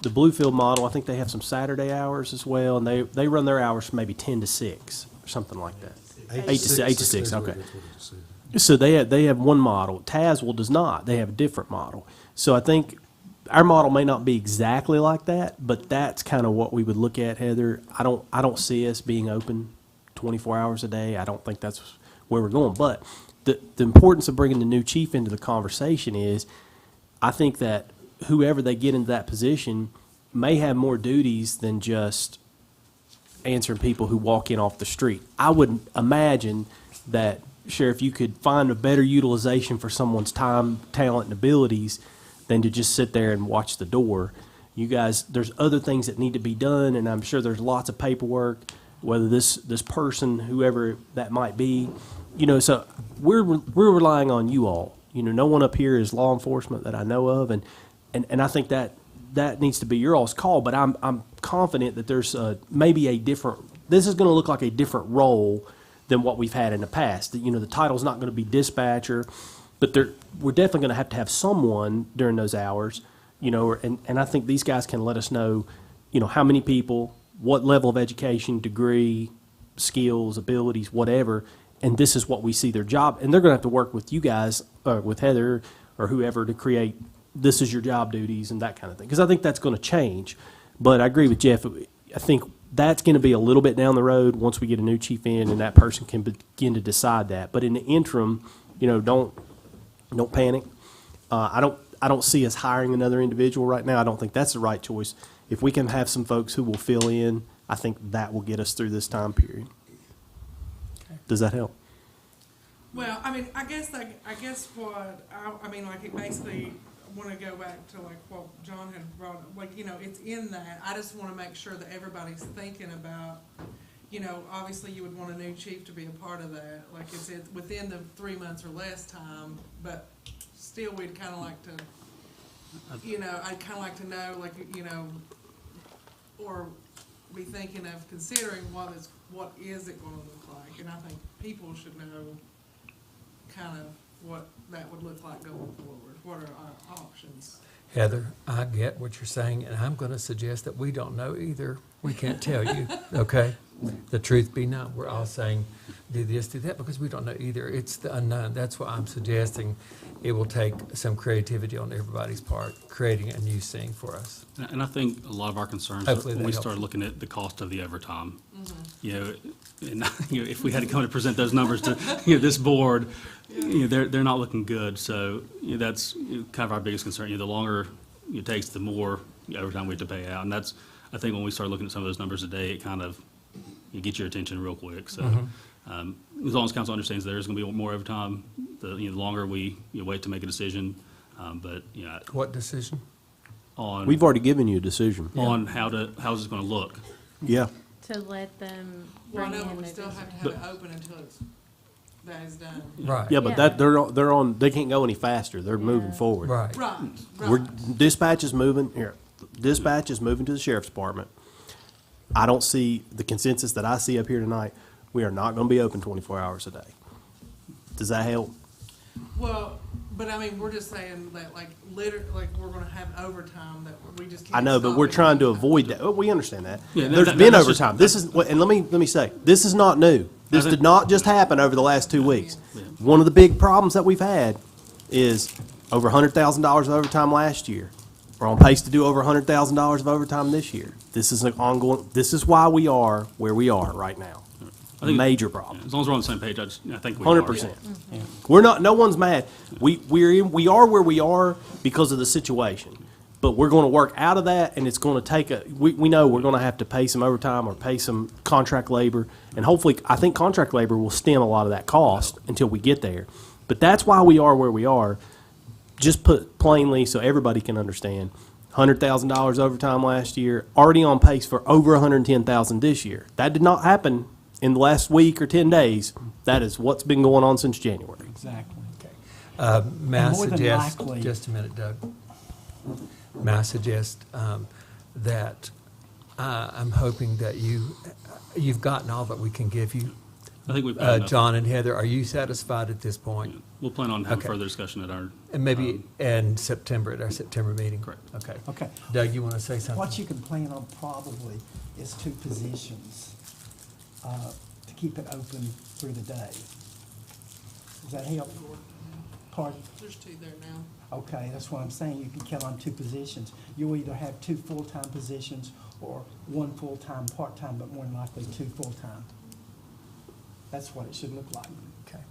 The Bluefield model, I think they have some Saturday hours as well, and they run their hours from maybe 10 to 6 or something like that. 8 to 6, okay. So they have one model. Tazewell does not. They have a different model. So I think our model may not be exactly like that, but that's kind of what we would look at, Heather. I don't see us being open 24 hours a day. I don't think that's where we're going. But the importance of bringing the new chief into the conversation is, I think that whoever they get into that position may have more duties than just answering people who walk in off the street. I would imagine that, Sheriff, you could find a better utilization for someone's time, talent, and abilities than to just sit there and watch the door. You guys, there's other things that need to be done, and I'm sure there's lots of paperwork, whether this person, whoever that might be, so we're relying on you all. No one up here is law enforcement that I know of, and I think that needs to be your all's call, but I'm confident that there's maybe a different, this is going to look like a different role than what we've had in the past. The title's not going to be dispatcher, but we're definitely going to have someone during those hours, and I think these guys can let us know, how many people, what level of education, degree, skills, abilities, whatever, and this is what we see their job, and they're going to have to work with you guys, with Heather or whoever, to create, this is your job duties and that kind of thing, because I think that's going to change. But I agree with Jeff. I think that's going to be a little bit down the road once we get a new chief in, and that person can begin to decide that. But in the interim, don't panic. I don't see us hiring another individual right now. I don't think that's the right choice. If we can have some folks who will fill in, I think that will get us through this time period. Does that help? Well, I guess what, it basically, want to go back to what John had brought up, it's in that. I just want to make sure that everybody's thinking about, you know, obviously you would want a new chief to be a part of that, like it's within the 3 months or less time, but still, we'd kinda like to, you know, I'd kinda like to know, like, you know, or be thinking of considering what is it gonna look like, and I think people should know kind of what that would look like going forward, what are our options? Heather, I get what you're saying, and I'm going to suggest that we don't know either. We can't tell you, okay? The truth be known, we're all saying, do this, do that, because we don't know either. It's the unknown. That's why I'm suggesting it will take some creativity on everybody's part, creating a new thing for us. And I think a lot of our concerns, Hopefully when that we helps. started looking at the cost of the overtime, you know, and, you know, if we had to come to present those numbers to, you know, this board, you know, they're not looking good. So, you know, that's kind of our biggest concern. You know, the longer it takes, the more overtime we have to pay out. And that's, I think when we start looking at some of those numbers today, it kind of, you get your attention real quick. So, as long as council understands there's going to be more overtime, the longer we wait to make a decision. But, you know, What decision? on We've already given you a decision. on how's it going to look. Yeah. To let them Well, bring no, in but we their still have to have it open until that is done. Right. Yeah, but Yeah. that, they're on, they can't go any faster. They're moving Yeah. forward. Right. Right, We're, right. dispatch is moving, dispatch is moving to the sheriff's department. I don't see, the consensus that I see up here tonight, we are not gonna be open 24 hours a day. Does that help? Well, but I mean, we're just saying that like like we're gonna have overtime that we just can't. I know, but stop we're at trying to any time. avoid that. Oh, we understand that. Yeah, There's that- been that's just- overtime. This is, and let me say, this is not new. This did not just happen over the last 2 weeks. One of the big problems that we've had is over $100,000 of overtime last year. We're on pace to do over $100,000 of overtime this year. This is an ongoing, this is why we are where we are right now. I think- Major problem. As long as we're on the same page, I think we are. 100%. We're not, no one's mad. We are where we are because of the situation. But we're going to work out of that, and it's going to take we know we're going to have to pay some overtime or pay some contract labor. And hopefully, I think contract labor will stem a lot of that cost until we get there. But that's why we are where we are. Just put plainly so everybody can understand, $100,000 overtime last year, already on pace for over $110,000 this year. That did not happen in the last week or 10 days. That is what's been going on since January. Exactly. May I And more than suggest, likely- just a minute, Doug. May I suggest that I'm hoping that you've gotten all that we can give you. I think we've got enough. John and Heather, are you satisfied at this point? We'll plan on having Okay. further discussion at our. And maybe in September, at our September meeting? Correct. Okay. Okay. Doug, you want to say something? What you can plan on probably is 2 positions to keep it open through the day. Does that help? Pardon? There's 2 there now. Okay, that's what I'm saying. You can count on 2 positions. You'll either have 2 full-time positions or 1 full-time, part-time, but more than likely 2 full-time. That's what it should look like. Okay.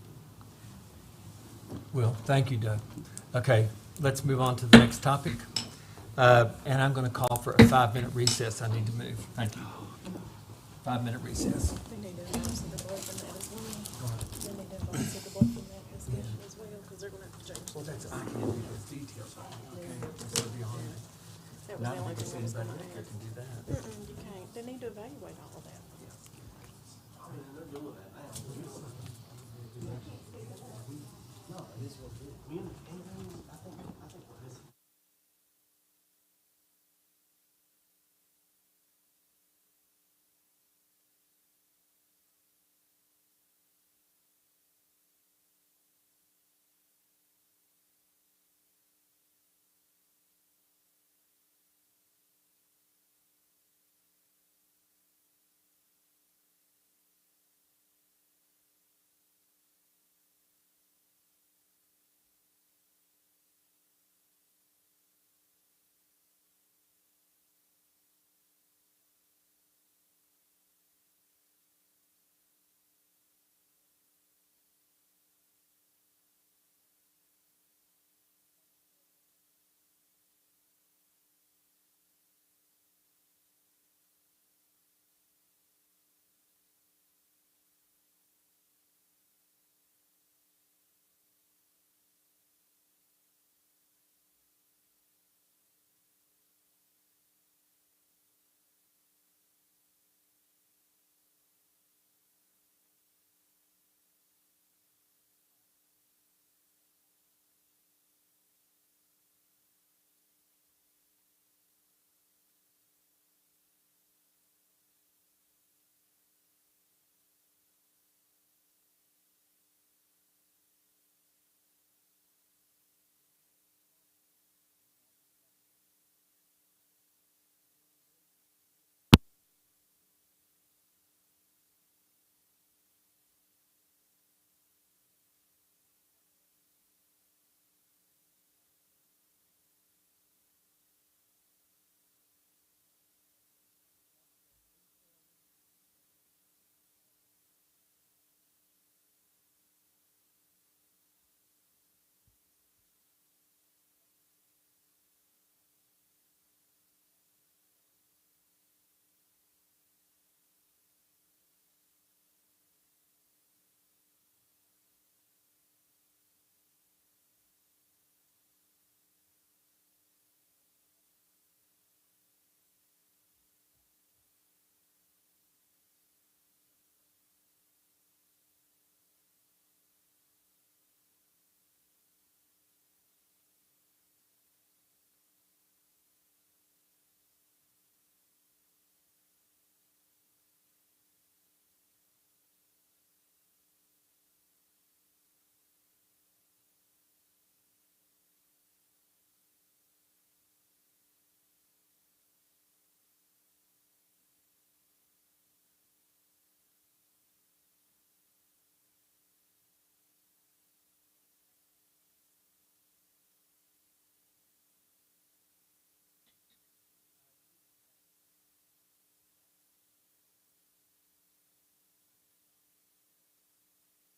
Well, thank you, Doug. Okay, let's move on to the next topic. And I'm going to call for a 5-minute recess. I need to move. Thank you. 5-minute recess. They need to announce that they're open that as well. They need to announce that they're open that discussion as well, because they're gonna have to change. Well, that's, I can't do those details. Okay, that's gonna be on there. That was Not the only because thing I was anybody gonna here add. can do that. You can't, they need to evaluate all of that.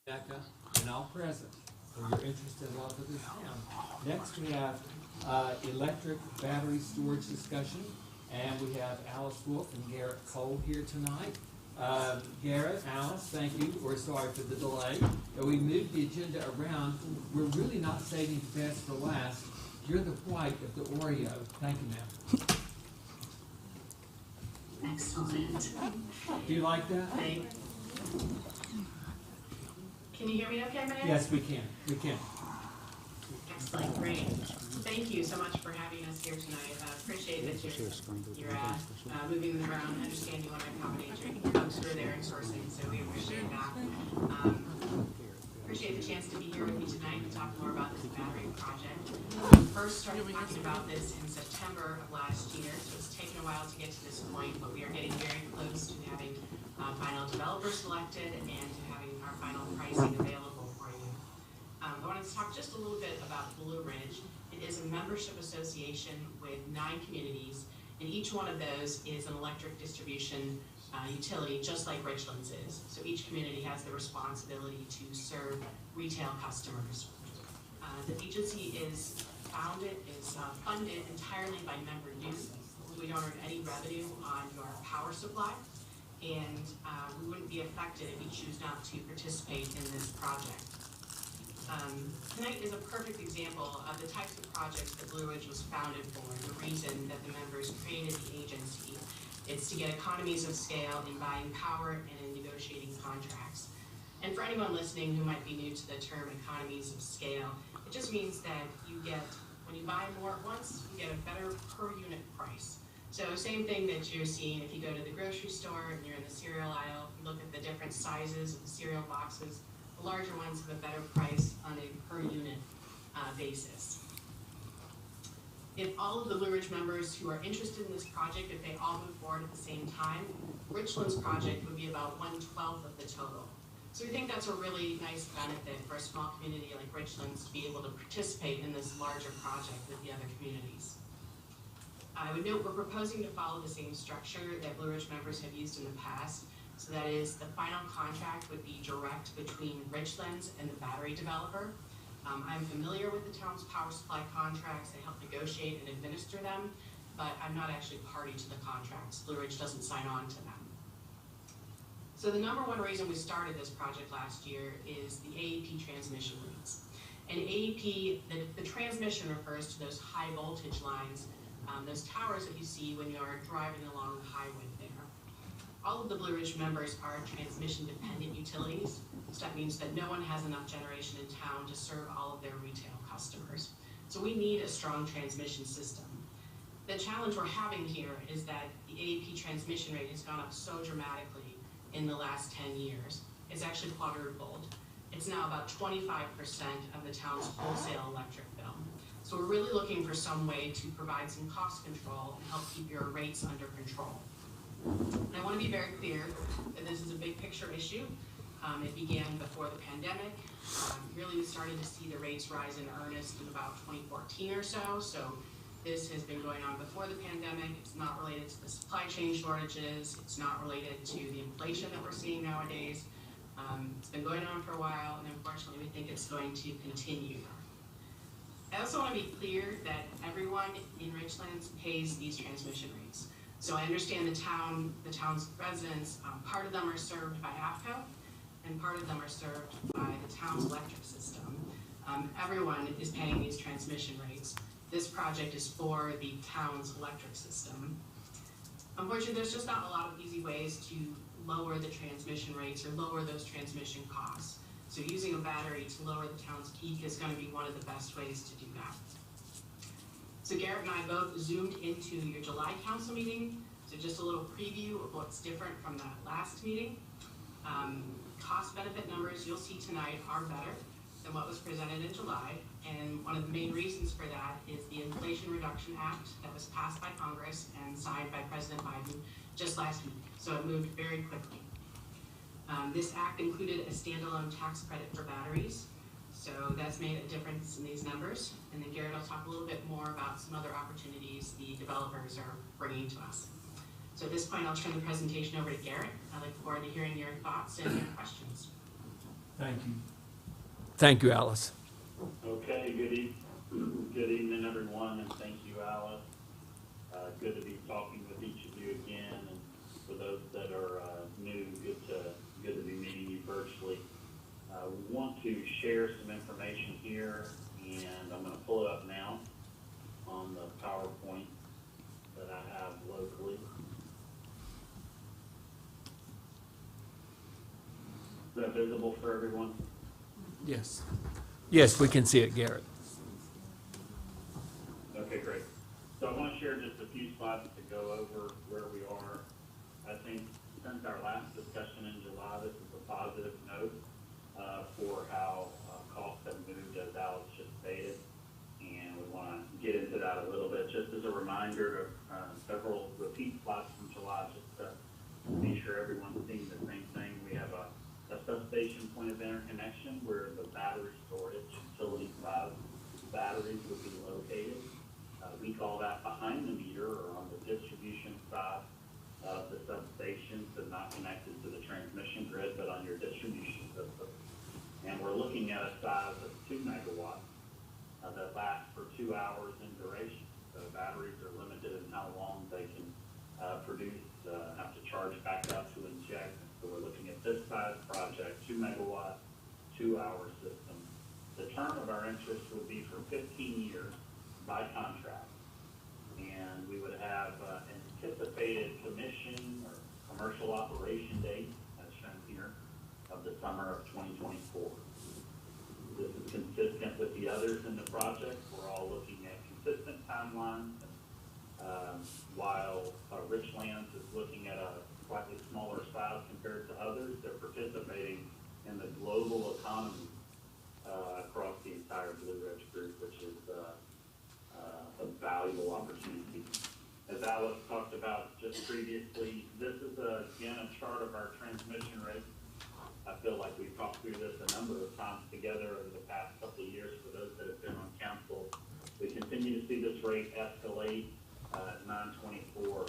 DECA, and all present for your interest in love of this town. Next, we have electric battery storage discussion, and we have Alice Wolf and Garrett Cole here tonight. Garrett, Alice, thank you. We're sorry for the delay. We moved the agenda around. We're really not saving the best for last. You're the white of the Oreo. Thank you, ma'am. Excellent. Do you like that? Can you hear me okay, Mayor? Yes, we can. We can. Excellent, great. Thank you so much for having us here tonight. Appreciate that you're moving them around. Understand you want to accommodate your folks who are there and sourcing, so we appreciate that. Appreciate the chance to be here with you tonight to talk more about this battery project. First started talking about this in September of last year, so it's taken a while to get to this point, but we are getting very close to having final developer selected and to having our final pricing available for you. I wanted to talk just a little bit about Blue Ridge. It is a membership association with 9 communities, and each one of those is an electric distribution utility, just like Richlands is. So each community has the responsibility to serve retail customers. The agency is funded entirely by member dues. We don't earn any revenue on your power supply, and we wouldn't be affected if you choose not to participate in this project. Tonight is a perfect example of the types of projects that Blue Ridge was founded for, the reason that the members created the agency. It's to get economies of scale in buying power and in negotiating contracts. And for anyone listening who might be new to the term economies of scale, it just means that you get, when you buy more at once, you get a better per unit price. So same thing that you're seeing if you go to the grocery store and you're in the cereal aisle, you look at the different sizes of the cereal boxes, the larger ones have a better price on a per unit basis. If all of the Blue Ridge members who are interested in this project, if they all move forward at the same time, Richlands project would be about 1/12 of the total. So we think that's a really nice benefit for a small community like Richlands to be able to participate in this larger project with the other communities. I would note we're proposing to follow the same structure that Blue Ridge members have used in the past. So that is, the final contract would be direct between Richlands and the battery developer. I'm familiar with the town's power supply contracts. I help negotiate and administer them, but I'm not actually party to the contracts. Blue Ridge doesn't sign on to them. So the number one reason we started this project last year is the AEP transmission rates. And AEP, the transmission refers to those high voltage lines, those towers that you see when you're driving along the highway there. All of the Blue Ridge members are transmission dependent utilities, so that means that no one has enough generation in town to serve all of their retail customers. So we need a strong transmission system. The challenge we're having here is that the AEP transmission rate has gone up so dramatically in the last 10 years. It's actually quadrupled. It's now about 25% of the town's wholesale electric bill. So we're really looking for some way to provide some cost control and help keep your rates under control. And I want to be very clear that this is a big picture issue. It began before the pandemic. Really, we started to see the rates rise in earnest in about 2014 or so. So this has been going on before the pandemic. It's not related to the supply chain shortages. It's not related to the inflation that we're seeing nowadays. It's been going on for a while, and unfortunately, we think it's going to continue. I also want to be clear that everyone in Richlands pays these transmission rates. So I understand the town's residents, part of them are served by APCO, and part of them are served by the town's electric system. Everyone is paying these transmission rates. This project is for the town's electric system. Unfortunately, there's just not a lot of easy ways to lower the transmission rates or lower those transmission costs. So using a battery to lower the town's peak is going to be one of the best ways to do that. So Garrett and I both zoomed into your July council meeting. So just a little preview of what's different from that last meeting. Cost benefit numbers you'll see tonight are better than what was presented in July. And one of the main reasons for that is the Inflation Reduction Act that was passed by Congress and signed by President Biden just last week. So it moved very quickly. This act included a standalone tax credit for batteries. So that's made a difference in these numbers. And then Garrett will talk a little bit more about some other opportunities the developers are bringing to us. So at this point, I'll turn the presentation over to Garrett. I look forward to hearing your thoughts and your questions. Thank you. Thank you, Alice. Okay, good evening, everyone, and thank you, Alice. Good to be talking with each of you again, and for those that are new, good to be meeting you virtually. We want to share some information here, and I'm going to pull it up now on the PowerPoint that I have locally. Is that visible for everyone? Yes. Yes, we can see it, Garrett. Okay, great. So I want to share just a few slides to go over where we are. I think since our last discussion in July, this is a positive note for how costs have moved, as Alex just stated. And we want to get into that a little bit. Just as a reminder of several repeat slides from July, just to be sure everyone's seeing the same thing. We have a substation point of interconnection where the battery storage utility size batteries will be located. We call that behind the meter or on the distribution side of the substation, so not connected to the transmission grid, but on your distribution system. And we're looking at a size of 2 megawatts that lasts for 2 hours in duration. So batteries are limited in how long they can produce, have to charge back up to inject. So we're looking at this size project, 2 megawatt, 2 hour system. The term of our interest would be for 15 years by contract. And we would have an anticipated commission or commercial operation date, as shown here, of the summer of 2024. This is consistent with the others in the project. We're all looking at consistent timelines. While Richlands is looking at a slightly smaller size compared to others, they're participating in the global economy across the entire Blue Ridge Group, which is a valuable opportunity. As Alice talked about just previously, this is again a chart of our transmission rate. I feel like we've talked through this a number of times together over the past couple of years for those that have been on council. We continue to see this rate escalate at 924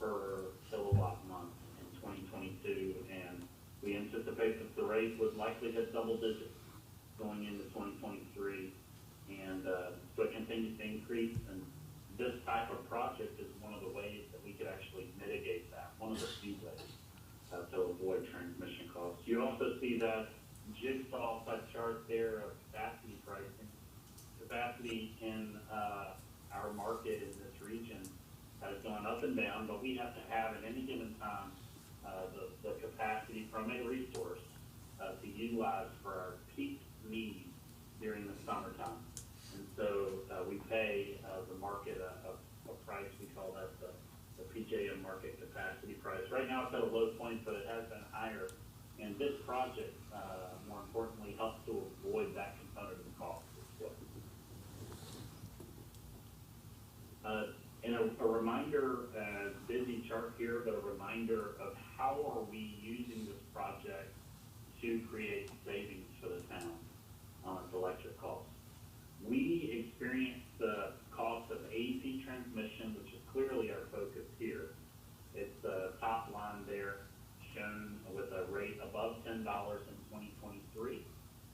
per kilowatt month in 2022, and we anticipate that the rate would likely hit double digits going into 2023, and so it continues to increase. And this type of project is one of the ways that we could actually mitigate that, one of the few ways to avoid transmission costs. You also see that jigsaw chart there of capacity pricing. Capacity in our market in this region has gone up and down, but we have to have at any given time the capacity from a resource to utilize for our peak needs during the summertime. And so we pay the market a price, we call that the PJM market capacity price. Right now it's at a low point, but it has been higher. And this project, more importantly, helps to avoid that component of the cost as well. And a reminder, busy chart here, but a reminder of how are we using this project to create savings for the town on its electric costs. We experience the cost of AC transmission, which is clearly our focus here. It's the top line there shown with a rate above $10 in 2023,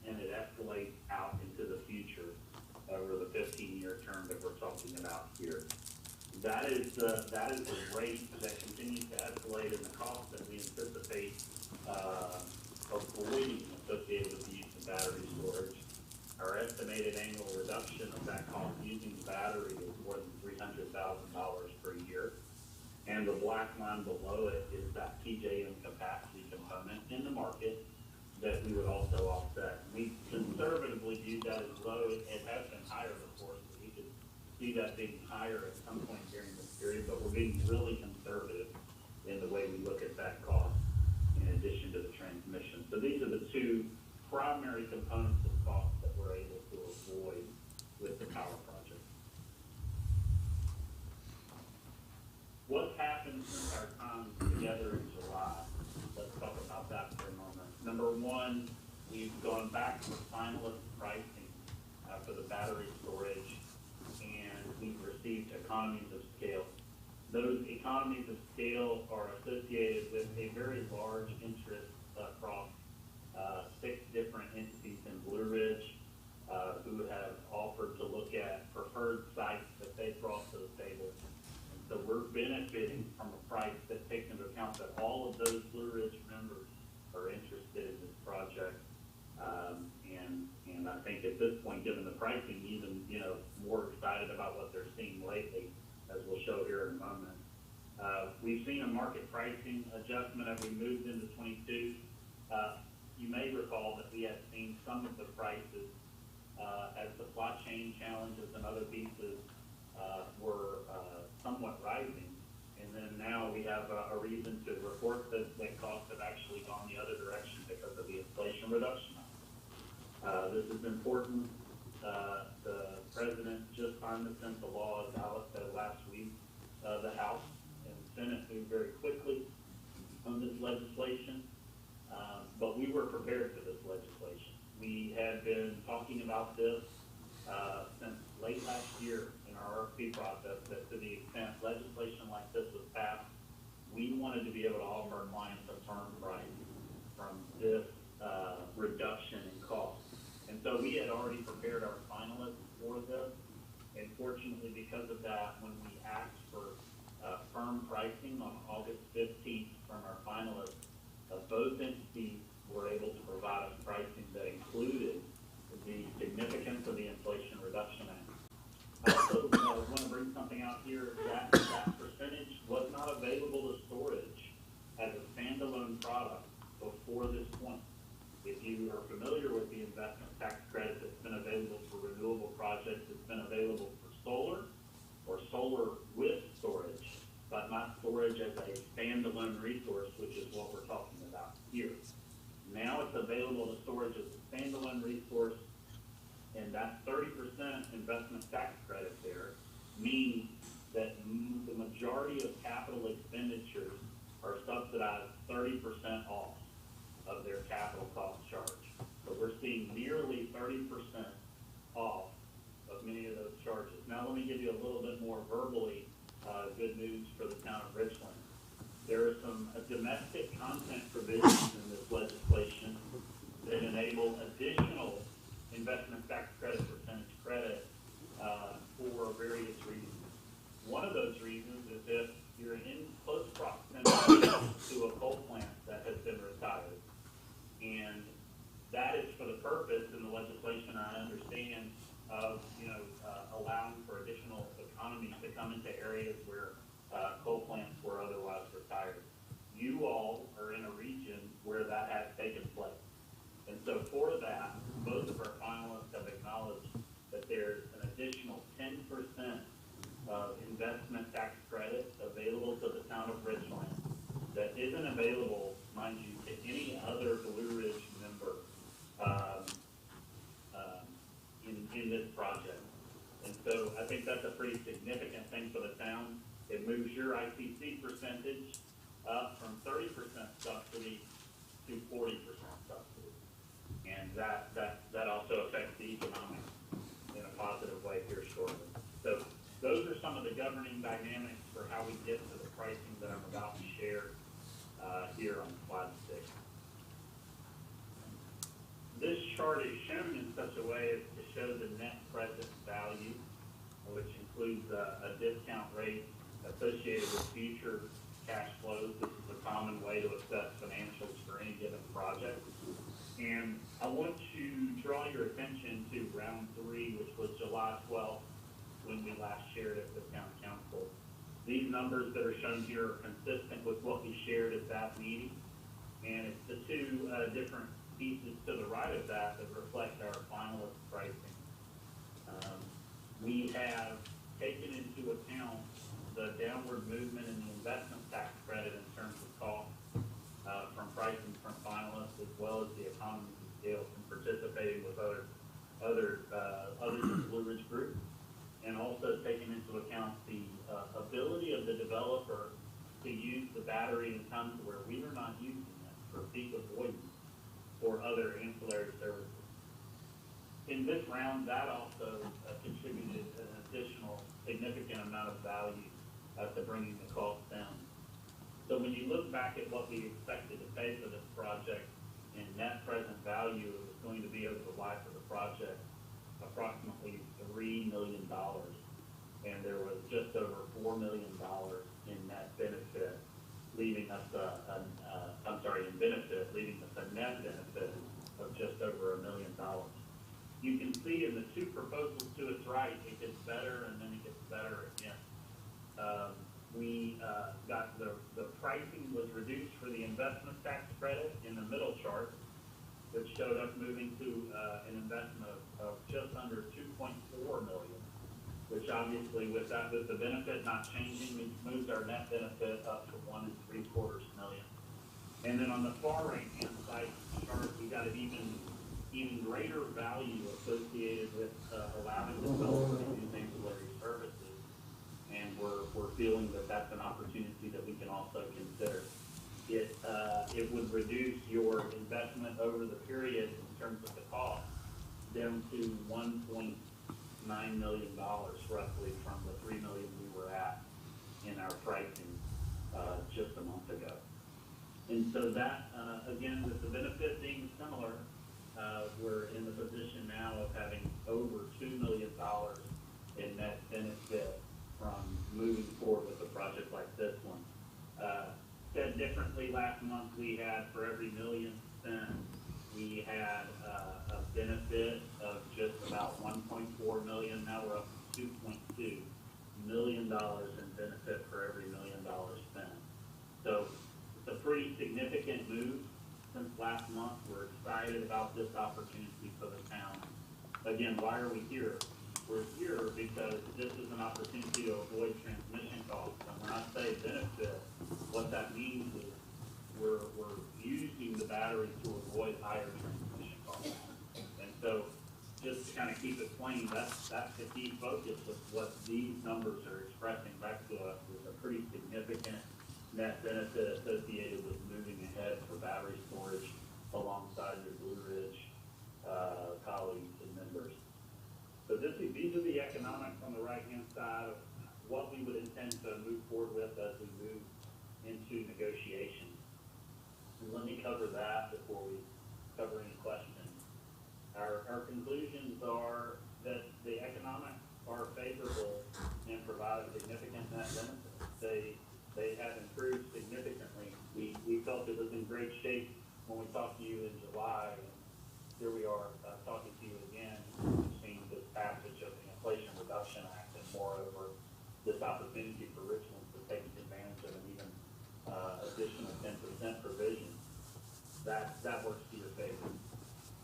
and it escalates out into the future over the 15-year term that we're talking about here. That is the rate that continues to escalate in the cost that we anticipate avoiding associated with the use of battery storage. Our estimated annual reduction of that cost using the battery is more than $300,000 per year. And the black line below it is that PJM capacity component in the market that we would also offset. We conservatively view that as low. It has been higher, of course. We could see that being higher at some point during this period, but we're being really conservative in the way we look at that cost in addition to the transmission. So these are the two primary components of cost that we're able to avoid with the power project. What's happened since our time together in July? Let's talk about that for a moment. Number one, we've gone back to finalist pricing for the battery storage, and we've received economies of scale. Those economies of scale are associated with a very large interest across 6 different entities in Blue Ridge who have offered to look at preferred sites that they brought to the table. And so we're benefiting from a price that takes into account that all of those Blue Ridge members are interested in this project. And I think at this point, given the pricing, even, more excited about what they're seeing lately, as we'll show here in a moment. We've seen a market pricing adjustment as we moved into 22. You may recall that we had seen some of the prices as supply chain challenges and other pieces were somewhat rising. And then now we have a reason to report that costs have actually gone the other direction because of the Inflation Reduction Act. This is important. The president just signed this into law, as Alice said last week. The House and Senate moved very quickly on this legislation, but we were prepared for this legislation. We had been talking about this since late last year in our RFP process, that to the extent legislation like this was passed, we wanted to be able to offer our clients a firm price from this reduction in cost. And so we had already prepared our finalists for this. And fortunately, because of that, when we asked for firm pricing on August 15th from our finalists, both entities were able to provide us pricing that included the significance of the Inflation Reduction Act. I also want to bring something out here. That percentage was not available to storage as a standalone product before this point. If you are familiar with the investment tax credit that's been available for renewable projects, it's been available for solar or solar with storage, but not storage as a standalone resource, which is what we're talking about here. Now it's available to storage as a standalone resource, and that 30% investment tax credit there means that the majority of capital expenditures are subsidized 30% off of their capital cost charge. So we're seeing nearly 30% off of many of those charges. Now let me give you a little bit more verbally good news for the town of Richlands. There are some domestic content provisions in this legislation that enable additional investment tax credit percentage credit for various reasons. One of those reasons is if you're in close proximity to a coal plant that has been retired, and that is for the purpose in the legislation, I understand, of allowing for additional economies to come into areas where coal plants were otherwise retired. You all are in a region where that has taken place. And so for that, both of our finalists have acknowledged that there's an additional 10% of investment tax credit available to the town of Richlands that isn't available, mind you, to any other Blue Ridge member in this project. And so I think that's a pretty significant thing for the town. It moves your ITC percentage up from 30% subsidy to 40% subsidy. And that also affects the economics in a positive way here shortly. So those are some of the governing dynamics for how we get to the pricing that I'm about to share here on slide 6. This chart is shown in such a way as to show the net present value, which includes a discount rate associated with future cash flows. This is a common way to assess financials for any given project. And I want to draw your attention to round 3, which was July 12th, when we last shared it with town council. These numbers that are shown here are consistent with what we shared at that meeting. And it's the two different pieces to the right of that reflect our finalist pricing. We have taken into account the downward movement in the investment tax credit in terms of cost from pricing from finalists, as well as the economies of scale from participating with others in the Blue Ridge Group, and also taking into account the ability of the developer to use the battery in times where we are not using it for peak avoidance or other ancillary services. In this round, that also contributed an additional significant amount of value to bringing the cost down. So when you look back at what we expected to pay for this project in net present value is going to be over the life of the project approximately $3 million. And there was just over $4 million in net benefit, leaving us in benefit, leaving us a net benefit of just over $1 million. You can see in the two proposals to its right, it gets better and then it gets better again. We got the pricing was reduced for the investment tax credit in the middle chart, which showed us moving to an investment of just under $2.4 million, which obviously with the benefit not changing, moves our net benefit up to $1 3/4 million. And then on the far right-hand side chart, we got an even greater value associated with allowing development to use ancillary services. And we're feeling that that's an opportunity that we can also consider. It would reduce your investment over the period in terms of the cost down to $1.9 million roughly from the $3 million we were at in our pricing just a month ago. And so that, again, with the benefit being similar, we're in the position now of having over $2 million in net benefit from moving forward with a project like this one. Said differently, last month we had for every $1 million spent, we had a benefit of just about $1.4 million. Now we're up to $2.2 million in benefit for every $1 million spent. So it's a pretty significant move since last month. We're excited about this opportunity for the town. Again, why are we here? We're here because this is an opportunity to avoid transmission costs. And when I say benefit, what that means is we're using the battery to avoid higher transmission costs. And so just to kind of keep it plain, that's the key focus of what these numbers are expressing back to us is a pretty significant net benefit associated with moving ahead for battery storage alongside your Blue Ridge colleagues and members. So these are the economics on the right-hand side of what we would intend to move forward with as we move into negotiations. And let me cover that before we cover any questions. Our conclusions are that the economics are favorable and provide a significant net benefit. They have improved significantly. We felt it was in great shape when we talked to you in July, and here we are talking to you again. We've seen this passage of the Inflation Reduction Act, and moreover, this opportunity for Richlands to take advantage of an even additional 10% provision. That works to your favor.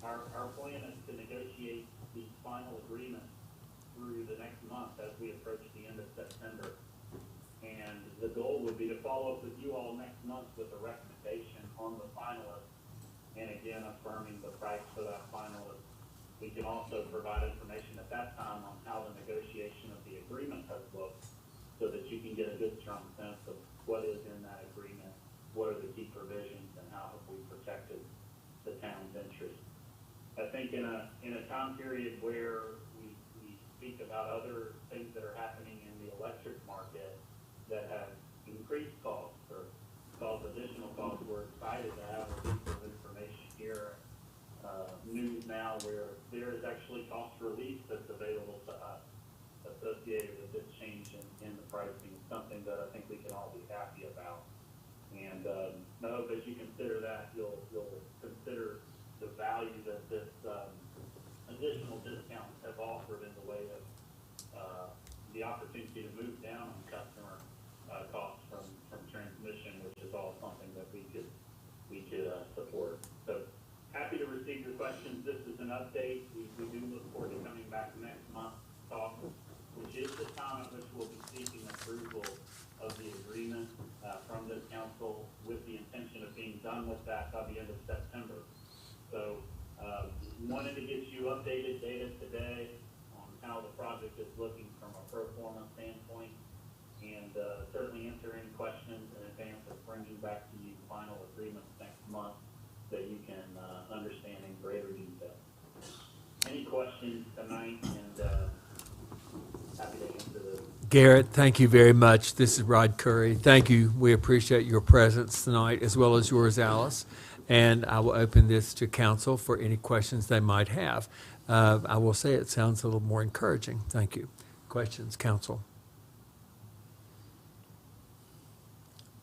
Our plan is to negotiate these final agreements through the next month as we approach the end of September. And the goal would be to follow up with you all next month with a recommendation on the finalist, and again, affirming the price for that finalist. We can also provide information at that time on how the negotiation of the agreement has looked, so that you can get a good, strong sense of what is in that agreement, what are the key provisions, and how have we protected the town's interest. I think in a time period where we speak about other things that are happening in the electric market that have increased costs or caused additional costs, we're excited to have a piece of information here, news now where there is actually cost relief that's available to us associated with this change in the pricing. It's something that I think we can all be happy about. And I hope as you consider that, you'll consider the value that this additional discounts have offered in the way of the opportunity to move down on customer costs from transmission, which is all something that we could support. So happy to receive your questions. This is an update. We do look forward to coming back next month to talk, which is the time at which we'll be seeking approval of the agreement from this council with the intention of being done with that by the end of September. So wanted to get you updated data today on how the project is looking from a pro forma standpoint, and certainly answer any questions in advance of bringing back to you final agreements next month that you can understand in greater detail. Any questions tonight, and happy to answer those. Garrett, thank you very much. This is Rod Curry. Thank you. We appreciate your presence tonight, as well as yours, Alice. And I will open this to council for any questions they might have. I will say it sounds a little more encouraging. Thank you. Questions, council?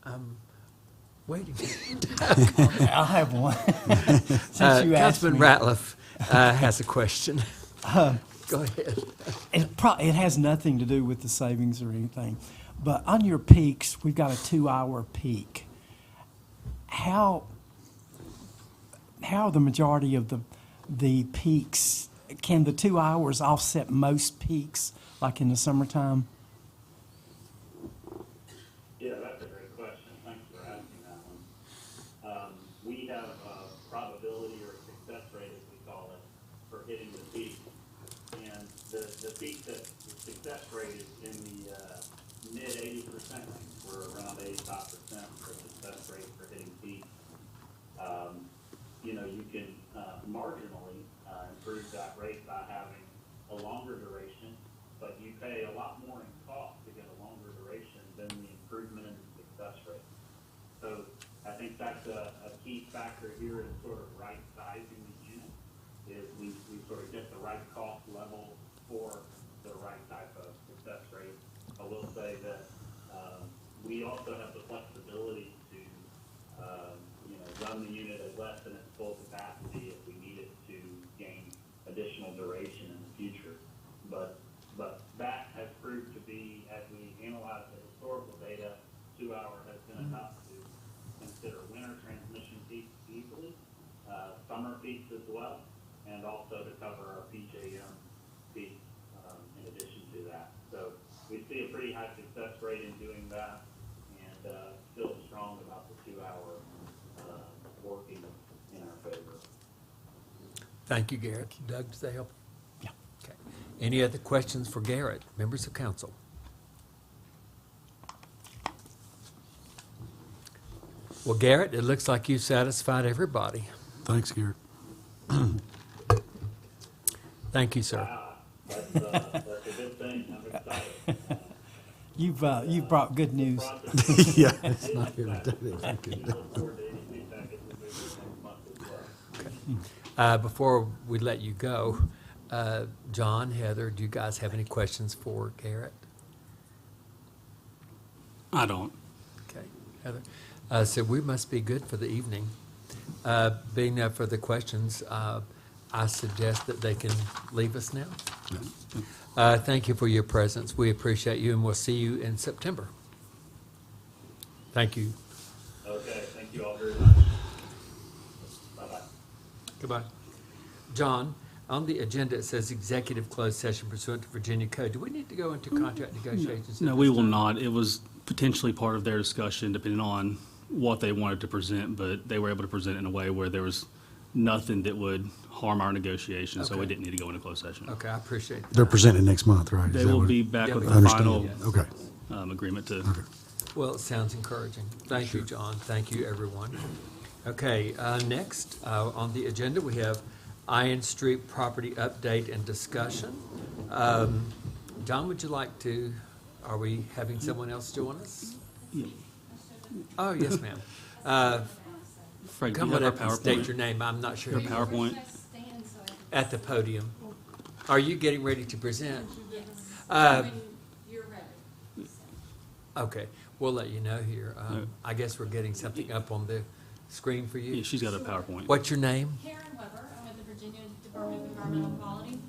I'm waiting. I'll have one. Since you asked Councilman me. Ratliff has a question. Go ahead. It has nothing to do with the savings or anything, but on your peaks, we've got a 2-hour peak. How the majority of the peaks, can the 2 hours offset most peaks, like in the summertime? Yeah, that's a great question. Thanks for asking that one. We have a probability or success rate, as we call it, for hitting the peak. And the peak, the success rate is in the mid 80% range. We're around 85% for success rate for hitting peak. You can marginally improve that rate by having a longer duration, but you pay a lot more in cost to get a longer duration than the improvement in the success rate. So I think that's a key factor here in sort of right sizing the unit, is we sort of get the right cost level for the right type of success rate. I will say that we also have the flexibility to run the unit at less than its full capacity if we need it to gain additional duration in the future. But that has proved to be, as we analyze the historical data, 2 hour has been enough to consider winter transmission peaks easily, summer peaks as well, and also to cover our PJM peaks in addition to that. So we see a pretty high success rate in doing that, and feel strong about the 2 hour working in our favor. Thank you, Garrett. Doug, does that help? Yeah. Okay. Any other questions for Garrett, members of council? Well, Garrett, it looks like you satisfied everybody. Thanks, Garrett. Thank you, sir. That's a good thing. I'm excited. You've brought good news. Yeah, it's not here today. Before we let you go, John, Heather, do you guys have any questions for Garrett? I don't. Okay, Heather. So we must be good for the evening. Being no further questions, I suggest that they can leave us now. Thank you for your presence. We appreciate you, and we'll see you in September. Thank you. Okay, thank you all very much. Bye-bye. Goodbye. John, on the agenda, it says executive closed session pursuant to Virginia Code. Do we need to go into contract negotiations? No, at we this will time? not. It was potentially part of their discussion, depending on what they wanted to present, but they were able to present in a way where there was nothing that would harm our negotiations, so we Okay. didn't need to go into closed session. Okay, I appreciate that. They're presenting next month, right? Is They that will what- be back Yeah, with we the Understand. final Okay. agreement to. Okay. Well, it sounds encouraging. Thank you, John. Thank you, everyone. Okay, next on the agenda, we have Iron Street property update and discussion. John, would you like to, are we having someone else join us? Yeah. Oh, yes, ma'am. Frank, do Come you on have up our and state PowerPoint? your name. I'm not sure. Your PowerPoint? At the podium. Are you getting ready to present? Yes. Uh, When you're ready. Okay, we'll let you know here. No. I guess we're getting something up on the screen for you. Yeah, she's got a PowerPoint. What's your name? Karen Weber, I'm with the Virginia Department of Environmental Quality.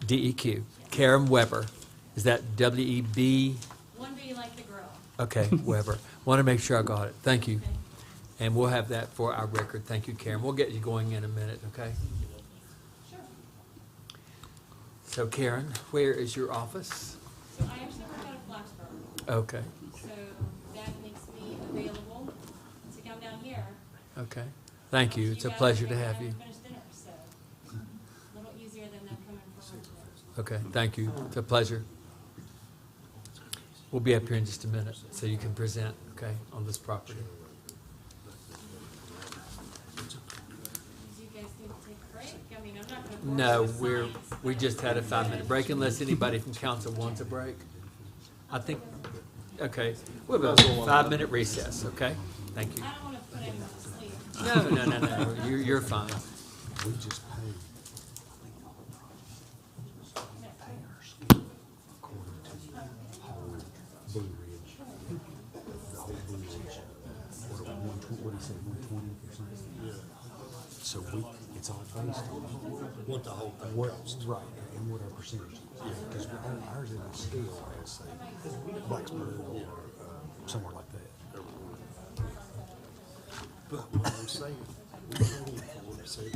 DEQ. Karen Weber. Is that WEB? One B like the girl. Okay, Weber. Want to make sure I got it. Thank you. Okay. And we'll have that for our record. Thank you, Karen. We'll get you going in a minute, okay? Sure. So Karen, where is your office? So I actually work out of Blacksburg, Okay, so that makes me available to come down here. okay. Thank you. It's a guys pleasure to figure out have how you. Finish dinner, so a little easier than them coming from lunch. Okay, thank you. It's a pleasure. We'll be up here in just a minute so you can present, okay, on this property. Do you guys need to take a break? I mean, I'm not gonna. bore No, you with science, we but- just had a 5-minute break unless anybody from council wants a break. I think, okay, we'll have a 5-minute recess, okay? Thank you. I don't wanna put anyone to sleep. No, you're fine. We just pay. Pay our skill according to the whole Blue Ridge. The whole Blue Ridge. What do you say, 120%? Yeah. So it's all based on What the whole thing what, costs. right, and what our percentage is. Because ours isn't scale as, say, Blacksburg or somewhere like that. But what I'm saying, we're paying for $7,500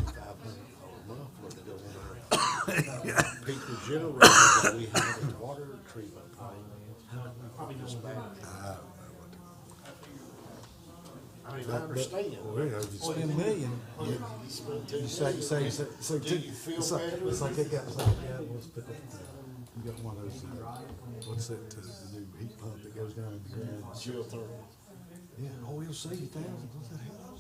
muffler to go in our peaker generator that we have in the water treatment plant. I mean, I understand. Spend a million. You spend $2 Say, Do you feel it's like, better? it's like they got, let's put that, you got one of those, what's that, the new heat pump that goes down in the ground? Geothermal. Yeah, oh, it'll save you thousands, what's that hell?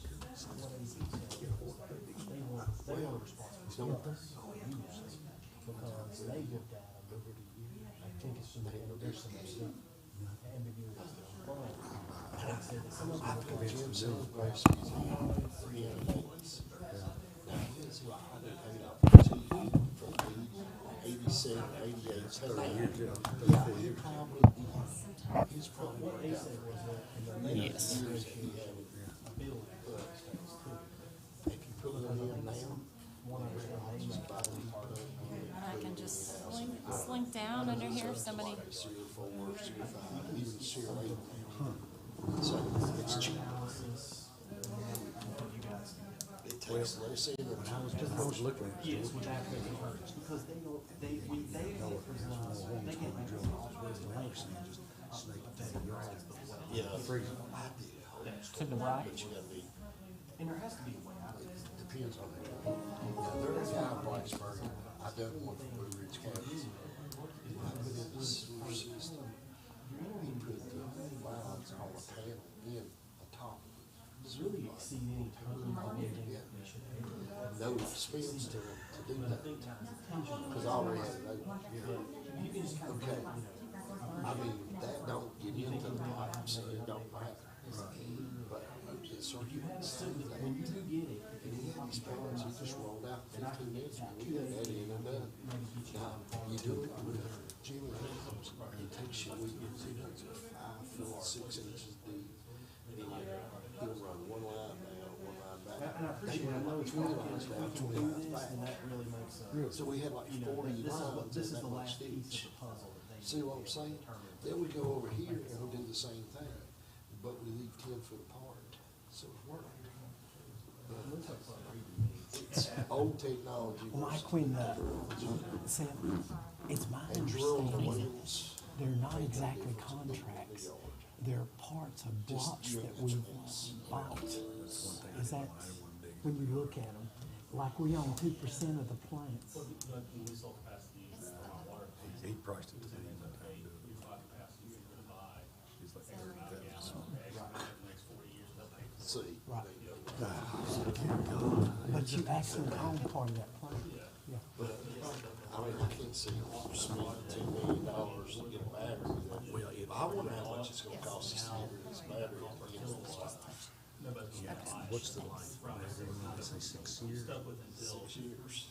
Well, it's not there. Because they looked at them over the years. I think it's some, there's some ambiguity. They said that some of them Jim Silvergrave's museum, maintenance. Now, his, paid off from 87, 88, he's probably worked out for Yes. years he had but if you put it in now, And I can just slink down under here if somebody, Sear 4, Sear 5, even Sear 8 now. So it's cheap. It takes less energy. I was looking at it. Because they don't, when they get Yeah. to the right, But you gotta be, and there has to be a way out of this. depends on the, now there's a guy in Blacksburg, I done one for Blue Ridge County. I put in the sewer system, he put the lines on a panel in the top. Does really exceed any term of anything that they should have. No expense to do that, cause I already had it open, okay. I mean, that don't get into the pipe, so it don't matter. But it's circulates through that. When you do get it, And he had these panels, he just rolled out 15 minutes, and we got that in and done. Now, you do it with Jimmy Helms, it takes you weeks, he does it 5 foot 6 inches deep. And he'll run one line down, one line back. and I appreciate, I know it's 20 one of lines those, down, we can 20 do lines this, back. and that really makes So we had like 40 lines this and is that the much last piece each. of the puzzle that they. See what I'm saying? Then we go over here and we do the same thing, but we leave 10 foot apart, so it worked. It's old technology. Mike, when, Sam, it's my And drill understanding, wells. they're not exactly contracts. They're parts of blocks that we bought. Is that, when you look at them, like we own 2% of the plants. He priced it to me. He's like 30,000. See, Right. But you actually own part of that plant. Yeah. but, I mean, I can't see spending $10 million to get a battery. I wonder how much it's gonna cost us to get this battery at the end of its life. What's the life? I say 6 years. 6 years.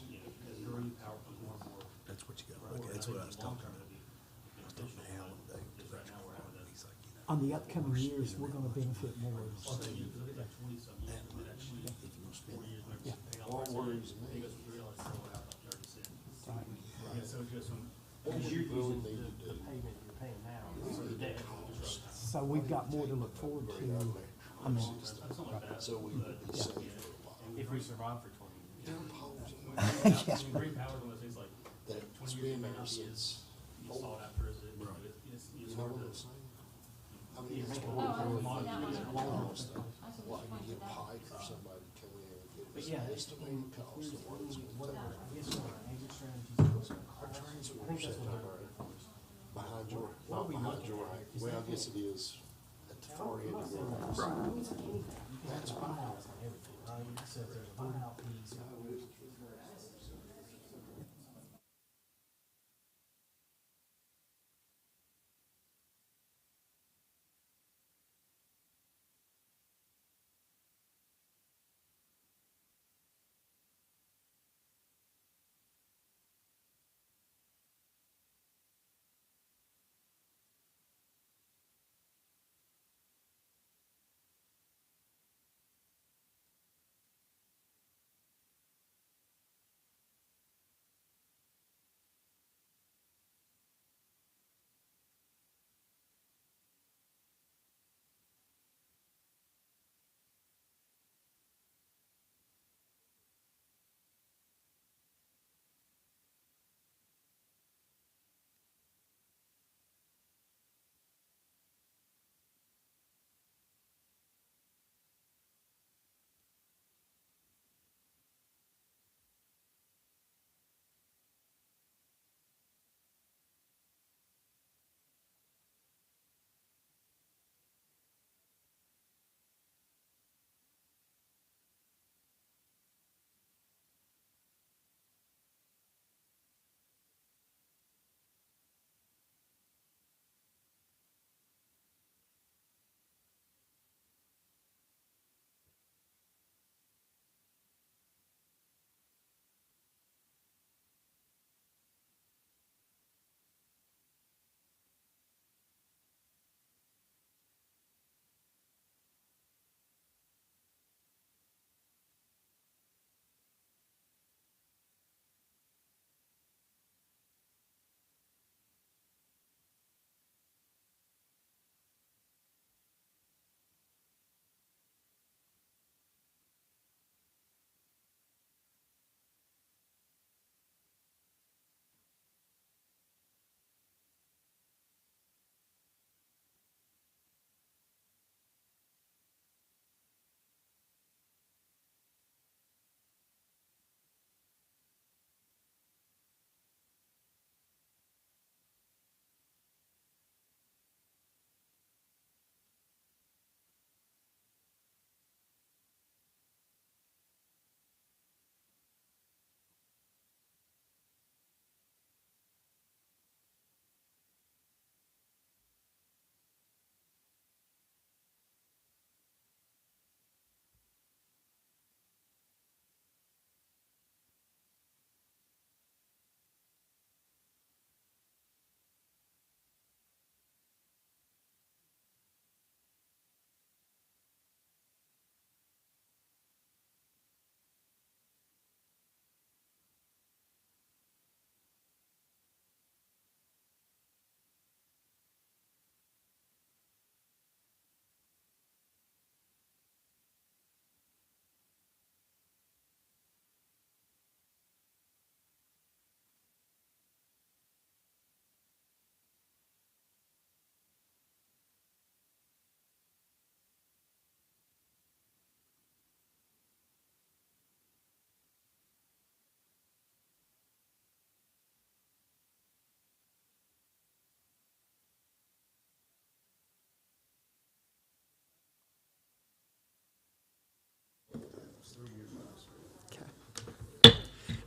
That's what you got. Okay, that's what I was talking about. I was talking to Alan today. He's like, On the upcoming years, we're gonna benefit more. Yeah. What worries me, what we really need to do, Payment you're paying now, we need to cost So we've got more to look forward to. I mean, so we would be safe for a while. if we survive for 20 years. They're opposing yeah. that it's been there since. You know what I'm saying? I mean, it's one of the long stuff, like you get Pike or somebody to come in and give us an estimated cost of what it's gonna take. Our transformer set over behind your, not behind your, well, I guess it is at the far end of your house. That's why. So if there's a burnout piece,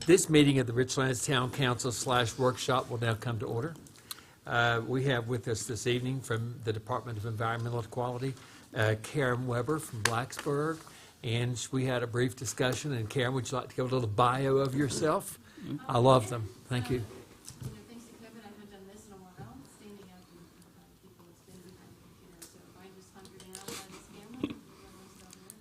This meeting of the Richlands Town Council / workshop will now come to order. We have with us this evening from the Department of Environmental Quality, Karen Weber from Blacksburg. And we had a brief discussion. And Karen, would you like to give a little bio of yourself? I love them. Thank you. Thanks to COVID, I haven't done this in a while, standing up and people that's been behind the computer, so if I just hunkered down by this camera, everyone's down there.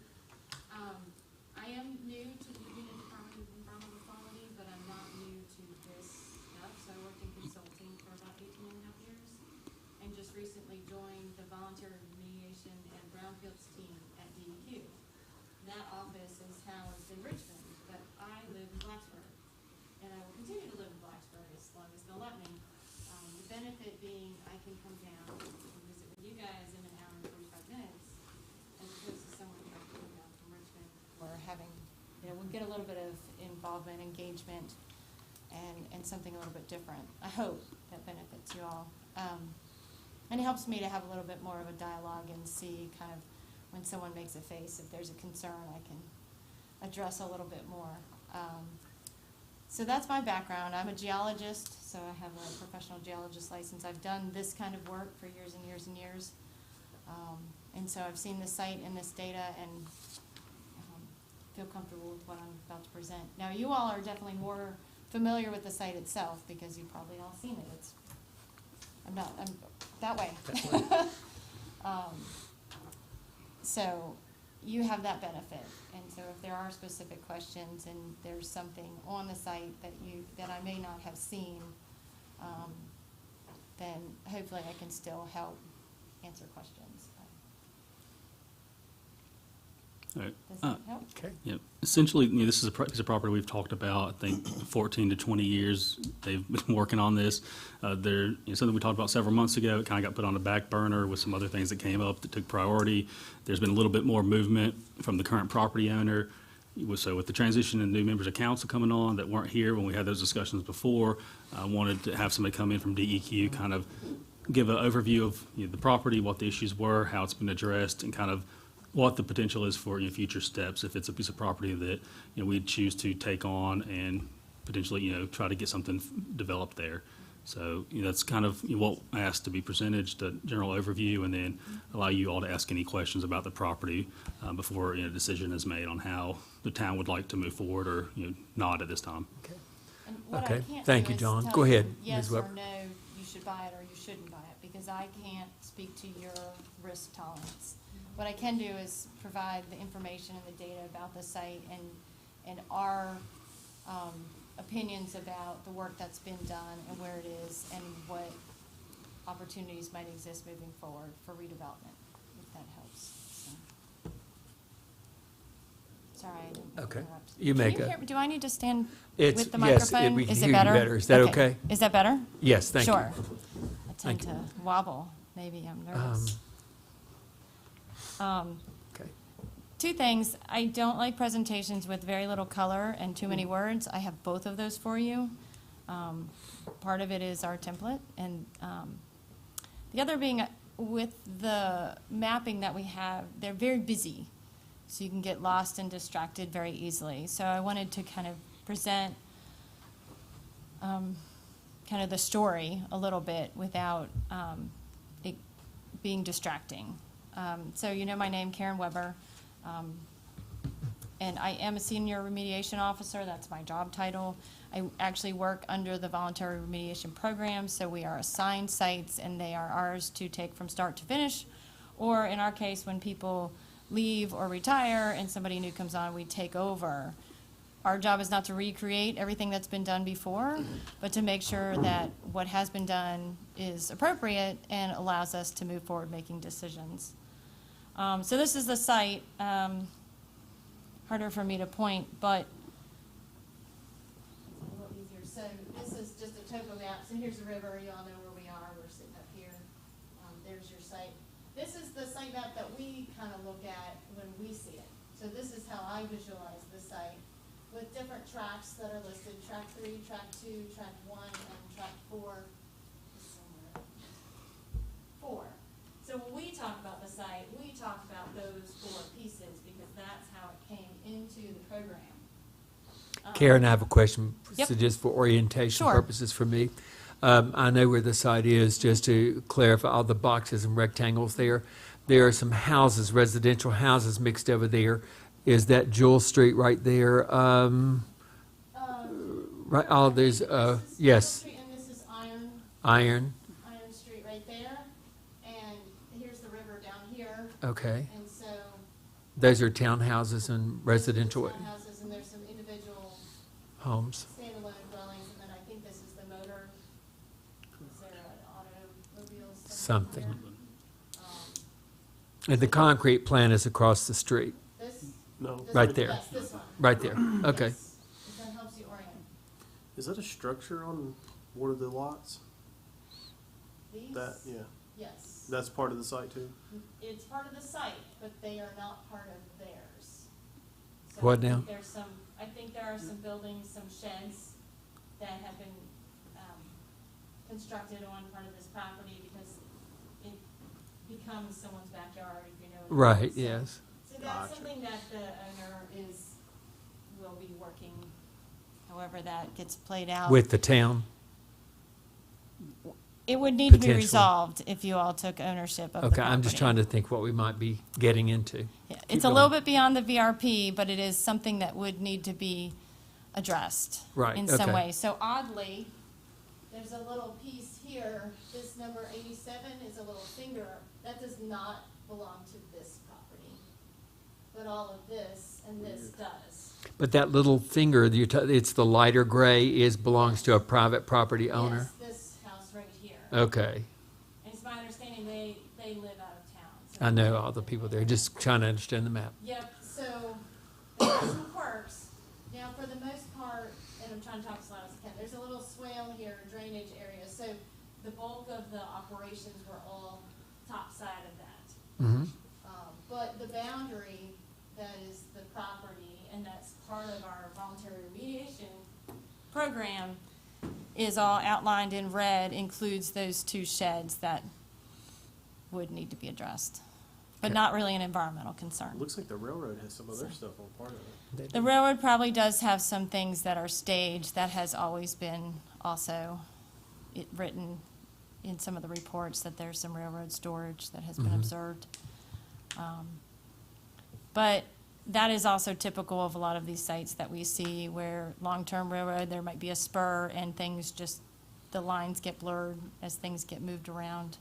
I am new to the Union Department of Environmental Quality, but I'm not new to this stuff, so I worked in consulting for about 18 and a half years, and just recently joined the voluntary remediation and brownfields team at DEQ. That office is housed in Richmond, but I live in Blacksburg, and I will continue to live in Blacksburg as long as they'll let me. The benefit being I can come down and visit with you guys in an hour and 45 minutes, as opposed to someone having to come down from Richmond. Or having, we'll get a little bit of involvement, engagement, and something a little bit different. I hope that benefits you all. And it helps me to have a little bit more of a dialogue and see kind of when someone makes a face, if there's a concern, I can address a little bit more. So that's my background. I'm a geologist, so I have a professional geologist license. I've done this kind of work for years and years and years. And so I've seen this site and this data and feel comfortable with what I'm about to present. Now, you all are definitely more familiar with the site itself because you've probably all seen it. I'm that way. So you have that benefit, and so if there are specific questions and there's something on the site that I may not have seen, then hopefully I can still help answer questions. All right. Does that help? Okay. Yeah, essentially, this is a piece of property we've talked about, I think, 14 to 20 years. They've been working on this. Something we talked about several months ago. It kind of got put on the back burner with some other things that came up that took priority. There's been a little bit more movement from the current property owner. So with the transition and new members of council coming on that weren't here when we had those discussions before, I wanted to have somebody come in from DEQ, kind of give an overview of the property, what the issues were, how it's been addressed, and kind of what the potential is for future steps if it's a piece of property that we'd choose to take on and potentially try to get something developed there. So that's kind of what I asked to be presented, just a general overview, and then allow you all to ask any questions about the property before a decision is made on how the town would like to move forward or not at this time. Okay. And what I Okay. can't Thank do you, is John. tell Go ahead, you Ms. yes Weber. or no, you should buy it or you shouldn't buy it, because I can't speak to your risk tolerance. What I can do is provide the information and the data about the site and our opinions about the work that's been done and where it is and what opportunities might exist moving forward for redevelopment, if that helps. So. Sorry, I didn't Okay. interrupt. You Can make you a- hear, do I need to stand It's- with the yes, microphone? we can Is hear it you better? better. Is that okay? Is that better? Yes, thank you. Sure. I Thank tend to wobble. Maybe I'm nervous. Okay. Two things. I don't like presentations with very little color and too many words. I have both of those for you. Part of it is our template, and the other being with the mapping that we have, they're very busy, so you can get lost and distracted very easily. So I wanted to kind of present kind of the story a little bit without it being distracting. So my name, Karen Weber, and I am a senior remediation officer. That's my job title. I actually work under the voluntary remediation program, so we are assigned sites, and they are ours to take from start to finish. Or in our case, when people leave or retire and somebody new comes on, we take over. Our job is not to recreate everything that's been done before, but to make sure that what has been done is appropriate and allows us to move forward making decisions. So this is the site. Harder for me to point, but it's a little easier. So this is just a topo map. So here's the river. You all know where we are. We're sitting up here. There's your site. This is the site map that we kind of look at when we see it. So this is how I visualize the site with different tracks that are listed. Track 3, track 2, track 1, and track 4. Somewhere. 4. So when we talk about the site, we talk about those 4 pieces because that's how it came into the program. Karen, I have a question, Yep. so just for orientation Sure. purposes for me. I know where the site is, just to clarify all the boxes and rectangles there. There are some houses, residential houses mixed over there. Is that Jewel Street right there? Right, all these, This is yes, Street and this is Iron, Iron Street right there, and here's the river down here, okay. and so. Those are townhouses and residential Townhouses, and there's some individual homes. standalone dwellings, and then I think this is the motor, is there an automobile? Something. here? And the concrete plant is across the street, This? No. This Right one? there. Yes, this one. right there. Okay. Yes. If that helps you orient. Is that a structure on one of the lots? These? That, yeah, Yes. that's part of the site too? It's part of the site, but they are not part of theirs. So What I think now? There's some, I think there are some buildings, some sheds that have been, constructed on part of this property because it becomes someone's backyard, if you know what I mean. Right, So- yes. So that's something that the owner will be working, however that gets played out. With the town? It would need to be Potentially. resolved if you all took ownership of the Okay, property. I'm just trying to think what we might be getting into. Yeah, Keep it's a little going. bit beyond the VRP, but it is something that would need to be addressed. Right, In some okay. way. So oddly, there's a little piece here, this number 87 is a little finger, that does not belong to this property. But all of this and this does. But that little finger, it's the lighter gray, belongs to a private property owner? Yes, this house right here. Okay. And it's my understanding they live out of town. so- I know all the people there, just trying to understand the map. Yep, so there are some quirks. Now, for the most part, and I'm trying to talk as loud as I can, there's a little swale here, drainage area, so the bulk of the operations were all top side of that. Mm-hmm. But the boundary that is the property, and that's part of our voluntary remediation program, is all outlined in red, includes those two sheds that would need to be addressed. But Okay. not really an environmental concern. Looks like the railroad has some of their stuff on part of it. The railroad probably does have some things that are staged. That has always been also written in some of the reports that there's some railroad storage that has been Mhm. observed. But that is also typical of a lot of these sites that we see where long-term railroad, there might be a spur and things just, the lines get blurred as things get moved around.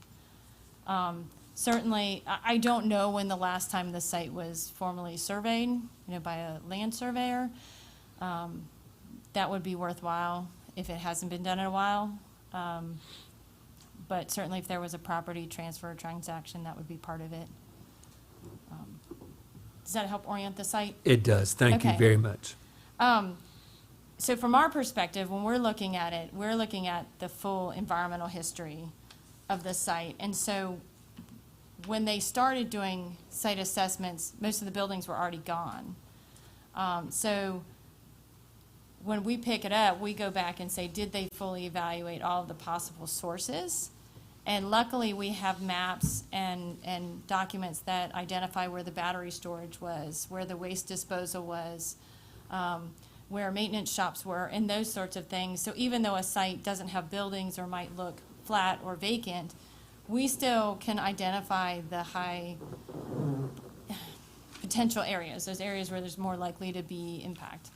Certainly, I don't know when the last time the site was formally surveyed, by a land surveyor. That would be worthwhile if it hasn't been done in a while. But certainly if there was a property transfer transaction, that would be part of it. Does that help orient the site? It does, thank you Okay. very much. So from our perspective, when we're looking at it, we're looking at the full environmental history of the site. And so when they started doing site assessments, most of the buildings were already gone. So when we pick it up, we go back and say, did they fully evaluate all of the possible sources? And luckily, we have maps and documents that identify where the battery storage was, where the waste disposal was, where maintenance shops were, and those sorts of things. So even though a site doesn't have buildings or might look flat or vacant, we still can identify the high potential areas, those areas where there's more likely to be impact.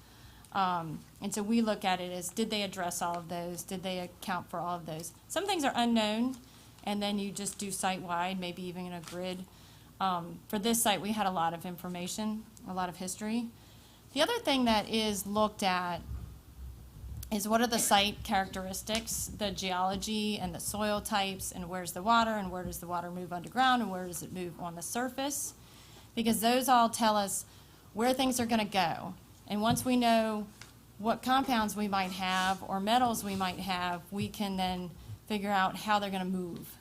And so we look at it as, did they address all of those? Did they account for all of those? Some things are unknown, and then you just do site-wide, maybe even in a grid. For this site, we had a lot of information, a lot of history. The other thing that is looked at is what are the site characteristics, the geology and the soil types, and where's the water, and where does the water move underground, and where does it move on the surface? Because those all tell us where things are going to go. And once we know what compounds we might have or metals we might have, we can then figure out how they're going to move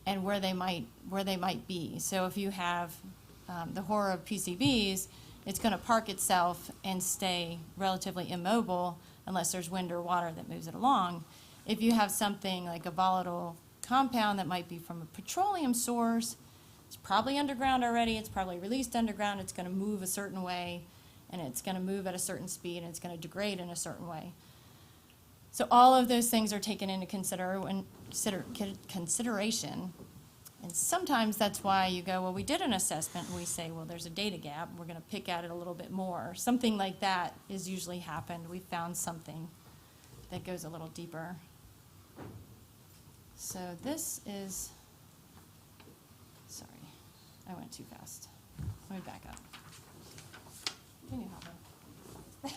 and where they might be. So if you have the horror of PCBs, it's going to park itself and stay relatively immobile unless there's wind or water that moves it along. If you have something like a volatile compound that might be from a petroleum source, it's probably underground already, it's probably released underground, it's going to move a certain way, and it's going to move at a certain speed, and it's going to degrade in a certain way. So all of those things are taken into consideration. And sometimes that's why you go, well, we did an assessment, and we say, well, there's a data gap. We're going to pick at it a little bit more. Something like that is usually happened. We found something that goes a little deeper. So this is, sorry, I went too fast. Let me back up. Can you help me?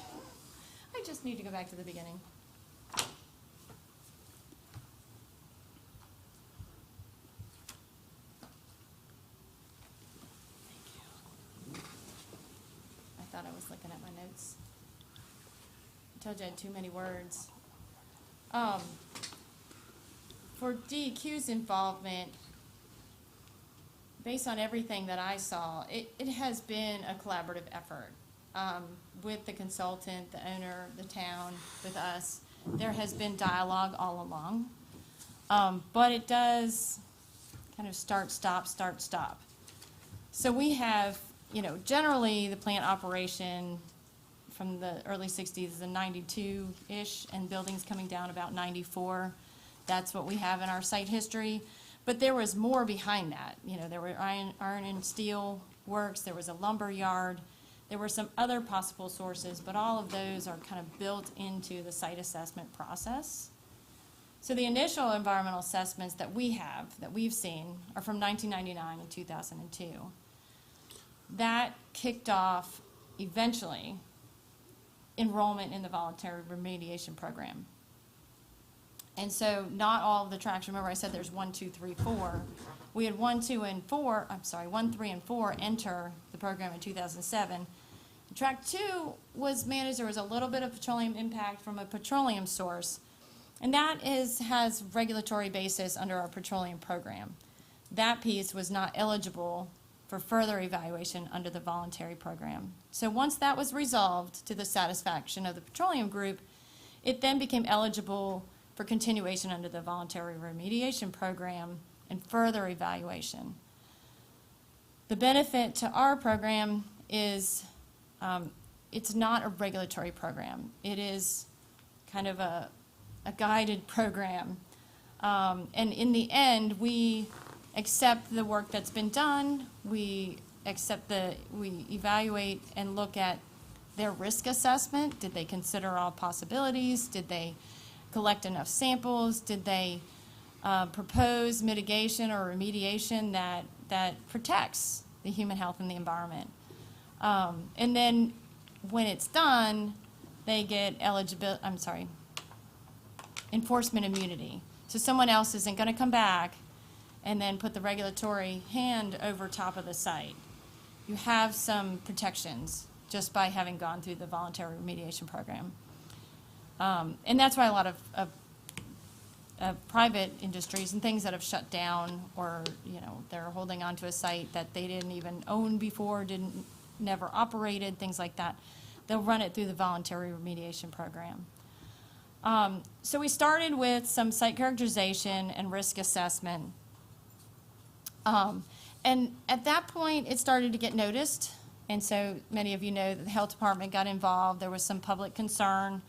I just need to go back to the beginning. I thought I was looking at my notes. I told you I had too many words. For DEQ's involvement, based on everything that I saw, it has been a collaborative effort with the consultant, the owner, the town, with us. There has been dialogue all along, but it does kind of start, stop, start, stop. So we have, generally the plant operation from the early 60s is a 92-ish, and buildings coming down about 94. That's what we have in our site history. But there was more behind that. There were iron and steel works, there was a lumber yard, there were some other possible sources, but all of those are kind of built into the site assessment process. So the initial environmental assessments that we have, that we've seen, are from 1999 and 2002. That kicked off, eventually, enrollment in the voluntary remediation program. And so not all of the tracks, remember I said there's 1, 2, 3, 4. We had 1, 3, and 4 enter the program in 2007. Track 2 was managed, there was a little bit of petroleum impact from a petroleum source, and that has regulatory basis under our petroleum program. That piece was not eligible for further evaluation under the voluntary program. So once that was resolved to the satisfaction of the petroleum group, it then became eligible for continuation under the voluntary remediation program and further evaluation. The benefit to our program is it's not a regulatory program. It is kind of a guided program. And in the end, we accept the work that's been done. We evaluate and look at their risk assessment. Did they consider all possibilities? Did they collect enough samples? Did they propose mitigation or remediation that protects the human health and the environment? And then when it's done, they get enforcement immunity. So someone else isn't going to come back and then put the regulatory hand over top of the site. You have some protections just by having gone through the voluntary remediation program. And that's why a lot of private industries and things that have shut down, or they're holding on to a site that they didn't even own before, never operated, things like that, they'll run it through the voluntary remediation program. So we started with some site characterization and risk assessment. And at that point, it started to get noticed. And so many of you know that the health department got involved. There was some public concern.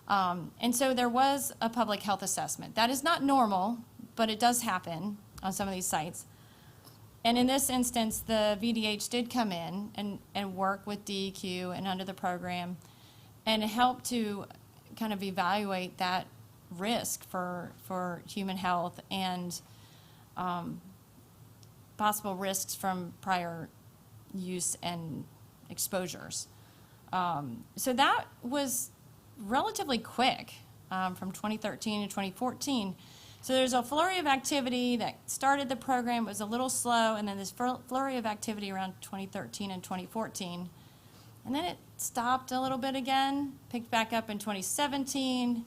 And so there was a public health assessment. That is not normal, but it does happen on some of these sites. And in this instance, the VDH did come in and work with DEQ and under the program and help to kind of evaluate that risk for human health and possible risks from prior use and exposures. So that was relatively quick from 2013 to 2014. So there's a flurry of activity that started the program. It was a little slow, and then this flurry of activity around 2013 and 2014. And then it stopped a little bit again, picked back up in 2017.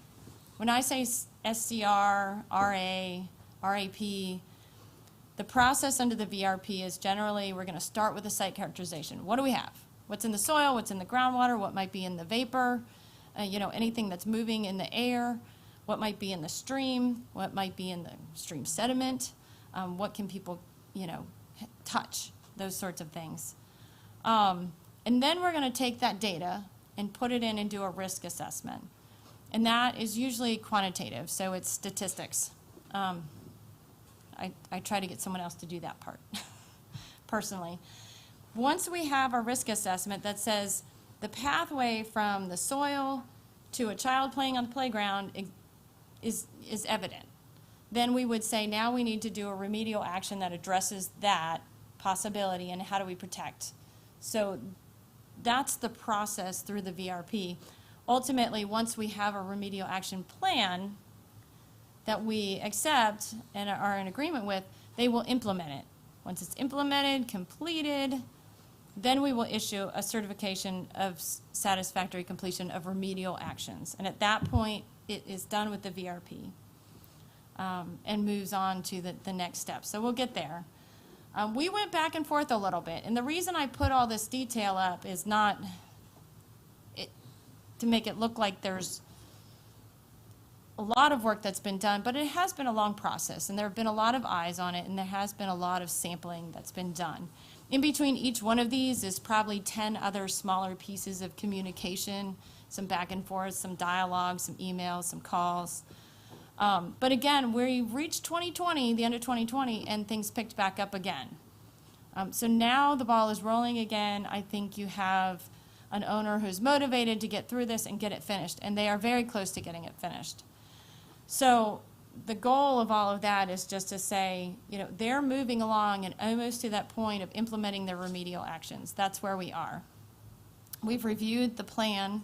When I say SCR, RA, RAP, the process under the VRP is generally we're going to start with the site characterization. What do we have? What's in the soil? What's in the groundwater? What might be in the vapor? Anything that's moving in the air, what might be in the stream, what might be in the stream sediment, what can people, touch, those sorts of things. And And then we're going to take that data and put it in and do a risk assessment. And that is usually quantitative, so it's statistics. I try to get someone else to do that part, personally. Once we have a risk assessment that says the pathway from the soil to a child playing on the playground is evident, then we would say now we need to do a remedial action that addresses that possibility and how do we protect. So that's the process through the VRP. Ultimately, once we have a remedial action plan that we accept and are in agreement with, they will implement it. Once it's implemented, completed, then we will issue a certification of satisfactory completion of remedial actions. And at that point, it is done with the VRP and moves on to the next step. So we'll get there. We went back and forth a little bit. And the reason I put all this detail up is not to make it look like there's a lot of work that's been done, but it has been a long process, and there have been a lot of eyes on it, and there has been a lot of sampling that's been done. In between each one of these is probably 10 other smaller pieces of communication, some back and forth, some dialogue, some emails, some calls. But again, we reached 2020, the end of 2020, and things picked back up again. So now the ball is rolling again. I think you have an owner who's motivated to get through this and get it finished, and they are very close to getting it finished. So the goal of all of that is just to say, they're moving along and almost to that point of implementing their remedial actions. That's where we are. We've reviewed the plan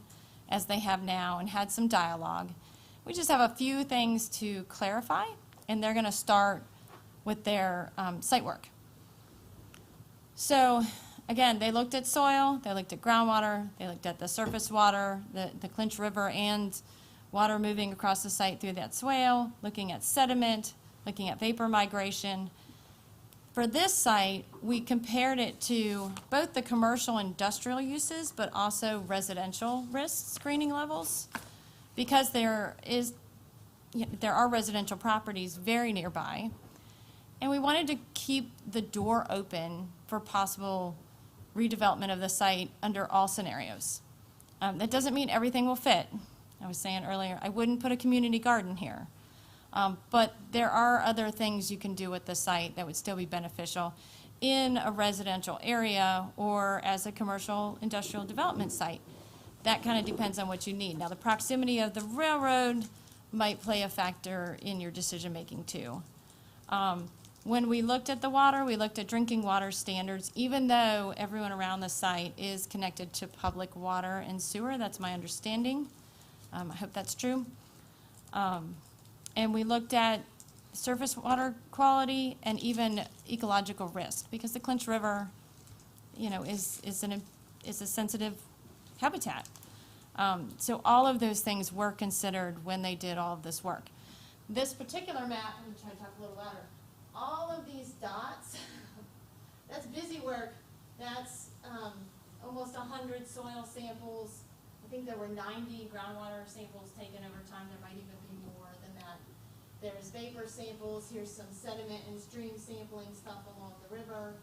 as they have now and had some dialogue. We just have a few things to clarify, and they're going to start with their site work. So again, they looked at soil, they looked at groundwater, they looked at the surface water, the Clinch River and water moving across the site through that swale, looking at sediment, looking at vapor migration. For this site, we compared it to both the commercial industrial uses, but also residential risk screening levels, because there are residential properties very nearby, and we wanted to keep the door open for possible redevelopment of the site under all scenarios. That doesn't mean everything will fit. I was saying earlier, I wouldn't put a community garden here. But there are other things you can do with the site that would still be beneficial in a residential area or as a commercial industrial development site. That kind of depends on what you need. Now, the proximity of the railroad might play a factor in your decision-making too. When we looked at the water, we looked at drinking water standards, even though everyone around the site is connected to public water and sewer. That's my understanding. I hope that's true. And we looked at surface water quality and even ecological risk, because the Clinch River, is a sensitive habitat. So all of those things were considered when they did all of this work. This particular map, I'm trying to talk a little louder. All of these dots, that's busy work. That's almost 100 soil samples. I think there were 90 groundwater samples taken over time. There might even be more than that. There's vapor samples. Here's some sediment and stream sampling stuff along the river.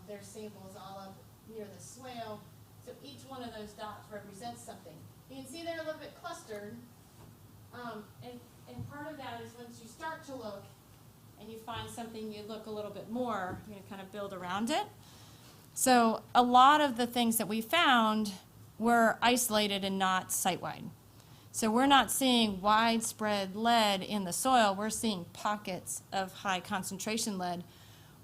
There's samples all up near the swale. So each one of those dots represents something. You can see they're a little bit clustered. And part of that is once you start to look and you find something, you look a little bit more, kind of build around it. So a lot of the things that we found were isolated and not site-wide. So we're not seeing widespread lead in the soil. We're seeing pockets of high concentration lead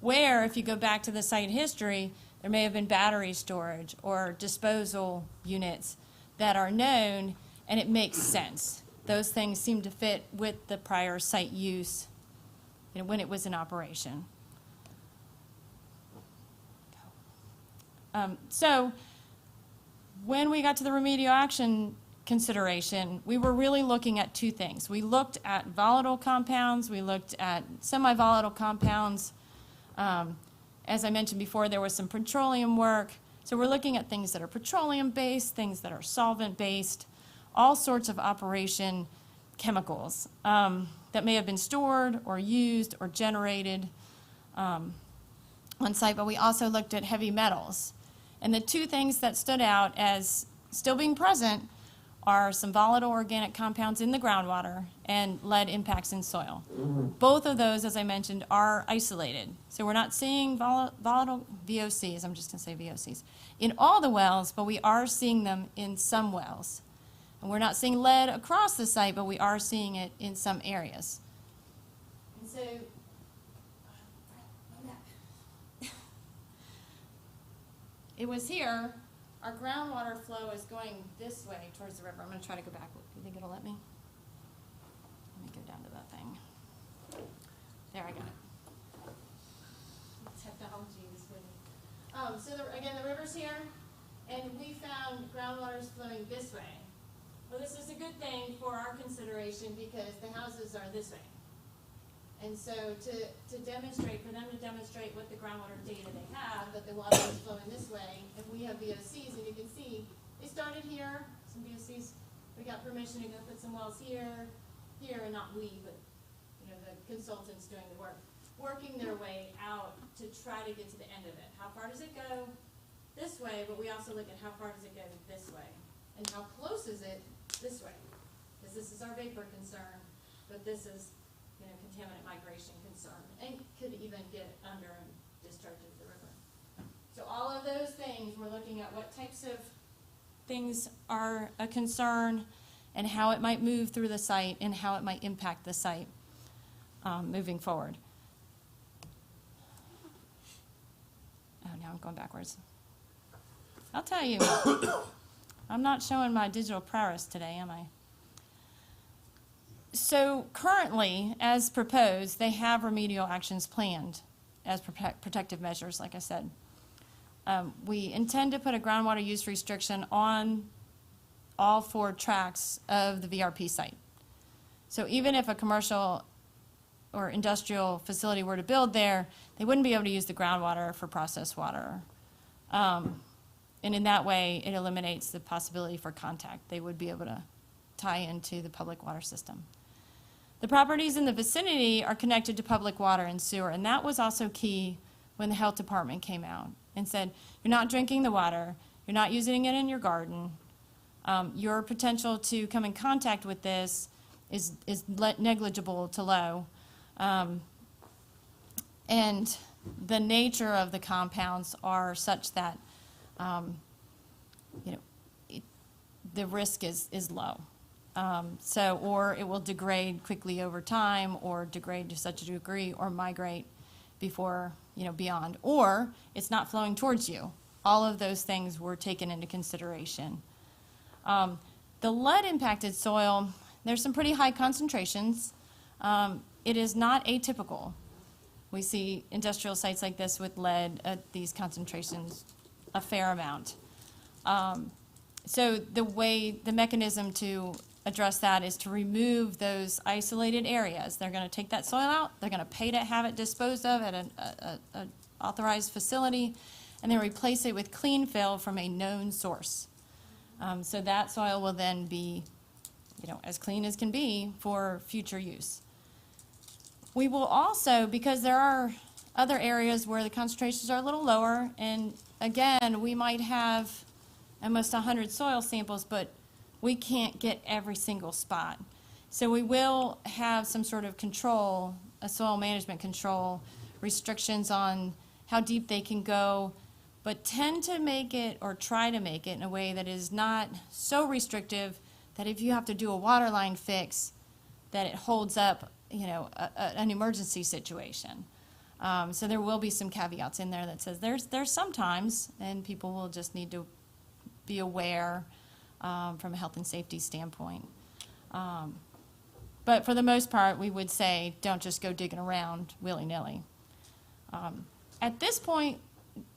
where, if you go back to the site history, there may have been battery storage or disposal units that are known, and it makes sense. Those things seem to fit with the prior site use when it was in operation. So when we got to the remedial action consideration, we were really looking at two things. We looked at volatile compounds. We looked at semi-volatile compounds. As I mentioned before, there was some petroleum work. So we're looking at things that are petroleum-based, things that are solvent-based, all sorts of operation chemicals that may have been stored or used or generated on site. But we also looked at heavy metals. And the two things that stood out as still being present are some volatile organic compounds in the groundwater and lead impacts in soil. Both of those, as I mentioned, are isolated. So we're not seeing volatile VOCs, I'm just going to say VOCs, in all the wells, but we are seeing them in some wells. And we're not seeing lead across the site, but we are seeing it in some areas. And so, it was here. Our groundwater flow is going this way towards the river. I'm going to try to go back. Do you think it'll let me? Let me go down to that thing. There, I got it. Technology is winning. So again, the river's here, and we found groundwater's flowing this way. Well, this is a good thing for our consideration because the houses are this way. And so to demonstrate, for them to demonstrate what the groundwater data they have, that the water is flowing this way, if we have VOCs, and you can see, they started here, some VOCs, we got permission to go put some wells here, and not we, but, you know, the consultants doing the work, working their way out to try to get to the end of it. How far does it go this way, but we also look at how far does it go this way, and how close is it this way, because this is our vapor concern, but this is, you know, contaminant migration concern, and could even get under and discharge into the river. So all of those things, we're looking at what types of things are a concern and how it might move through the site and how it might impact the site moving forward. Oh, now I'm going backwards. I'll tell you, I'm not showing my digital prowess today, am I? So currently, as proposed, they have remedial actions planned as protective measures, like I said. We intend to put a groundwater use restriction on all 4 tracts of the VRP site. So even if a commercial or industrial facility were to build there, they wouldn't be able to use the groundwater for processed water. And in that way, it eliminates the possibility for contact. They would be able to tie into the public water system. The properties in the vicinity are connected to public water and sewer, and that was also key when the health department came out and said, you're not drinking the water, you're not using it in your garden, your potential to come in contact with this is negligible to low. And the nature of the compounds are such that, you know, the risk is low. Or it will degrade quickly over time, or degrade to such a degree, or migrate before, you know, beyond, or it's not flowing towards you. All of those things were taken into consideration. The lead impacted soil, there's some pretty high concentrations. It is not atypical. We see industrial sites like this with lead at these concentrations a fair amount. So the mechanism to address that is to remove those isolated areas. They're going to take that soil out, they're going to pay to have it disposed of at an authorized facility, and then replace it with clean fill from a known source. So that soil will then be, you know, as clean as can be for future use. We will also, because there are other areas where the concentrations are a little lower, and again, we might have almost 100 soil samples, but we can't get every single spot. So we will have some sort of control, a soil management control, restrictions on how deep they can go, but tend to make it, or try to make it, in a way that is not so restrictive that if you have to do a water line fix, that it holds up, you know, an emergency situation. So there will be some caveats in there that says there's sometimes, and people will just need to be aware from a health and safety standpoint. But for the most part, we would say don't just go digging around willy-nilly. At this point,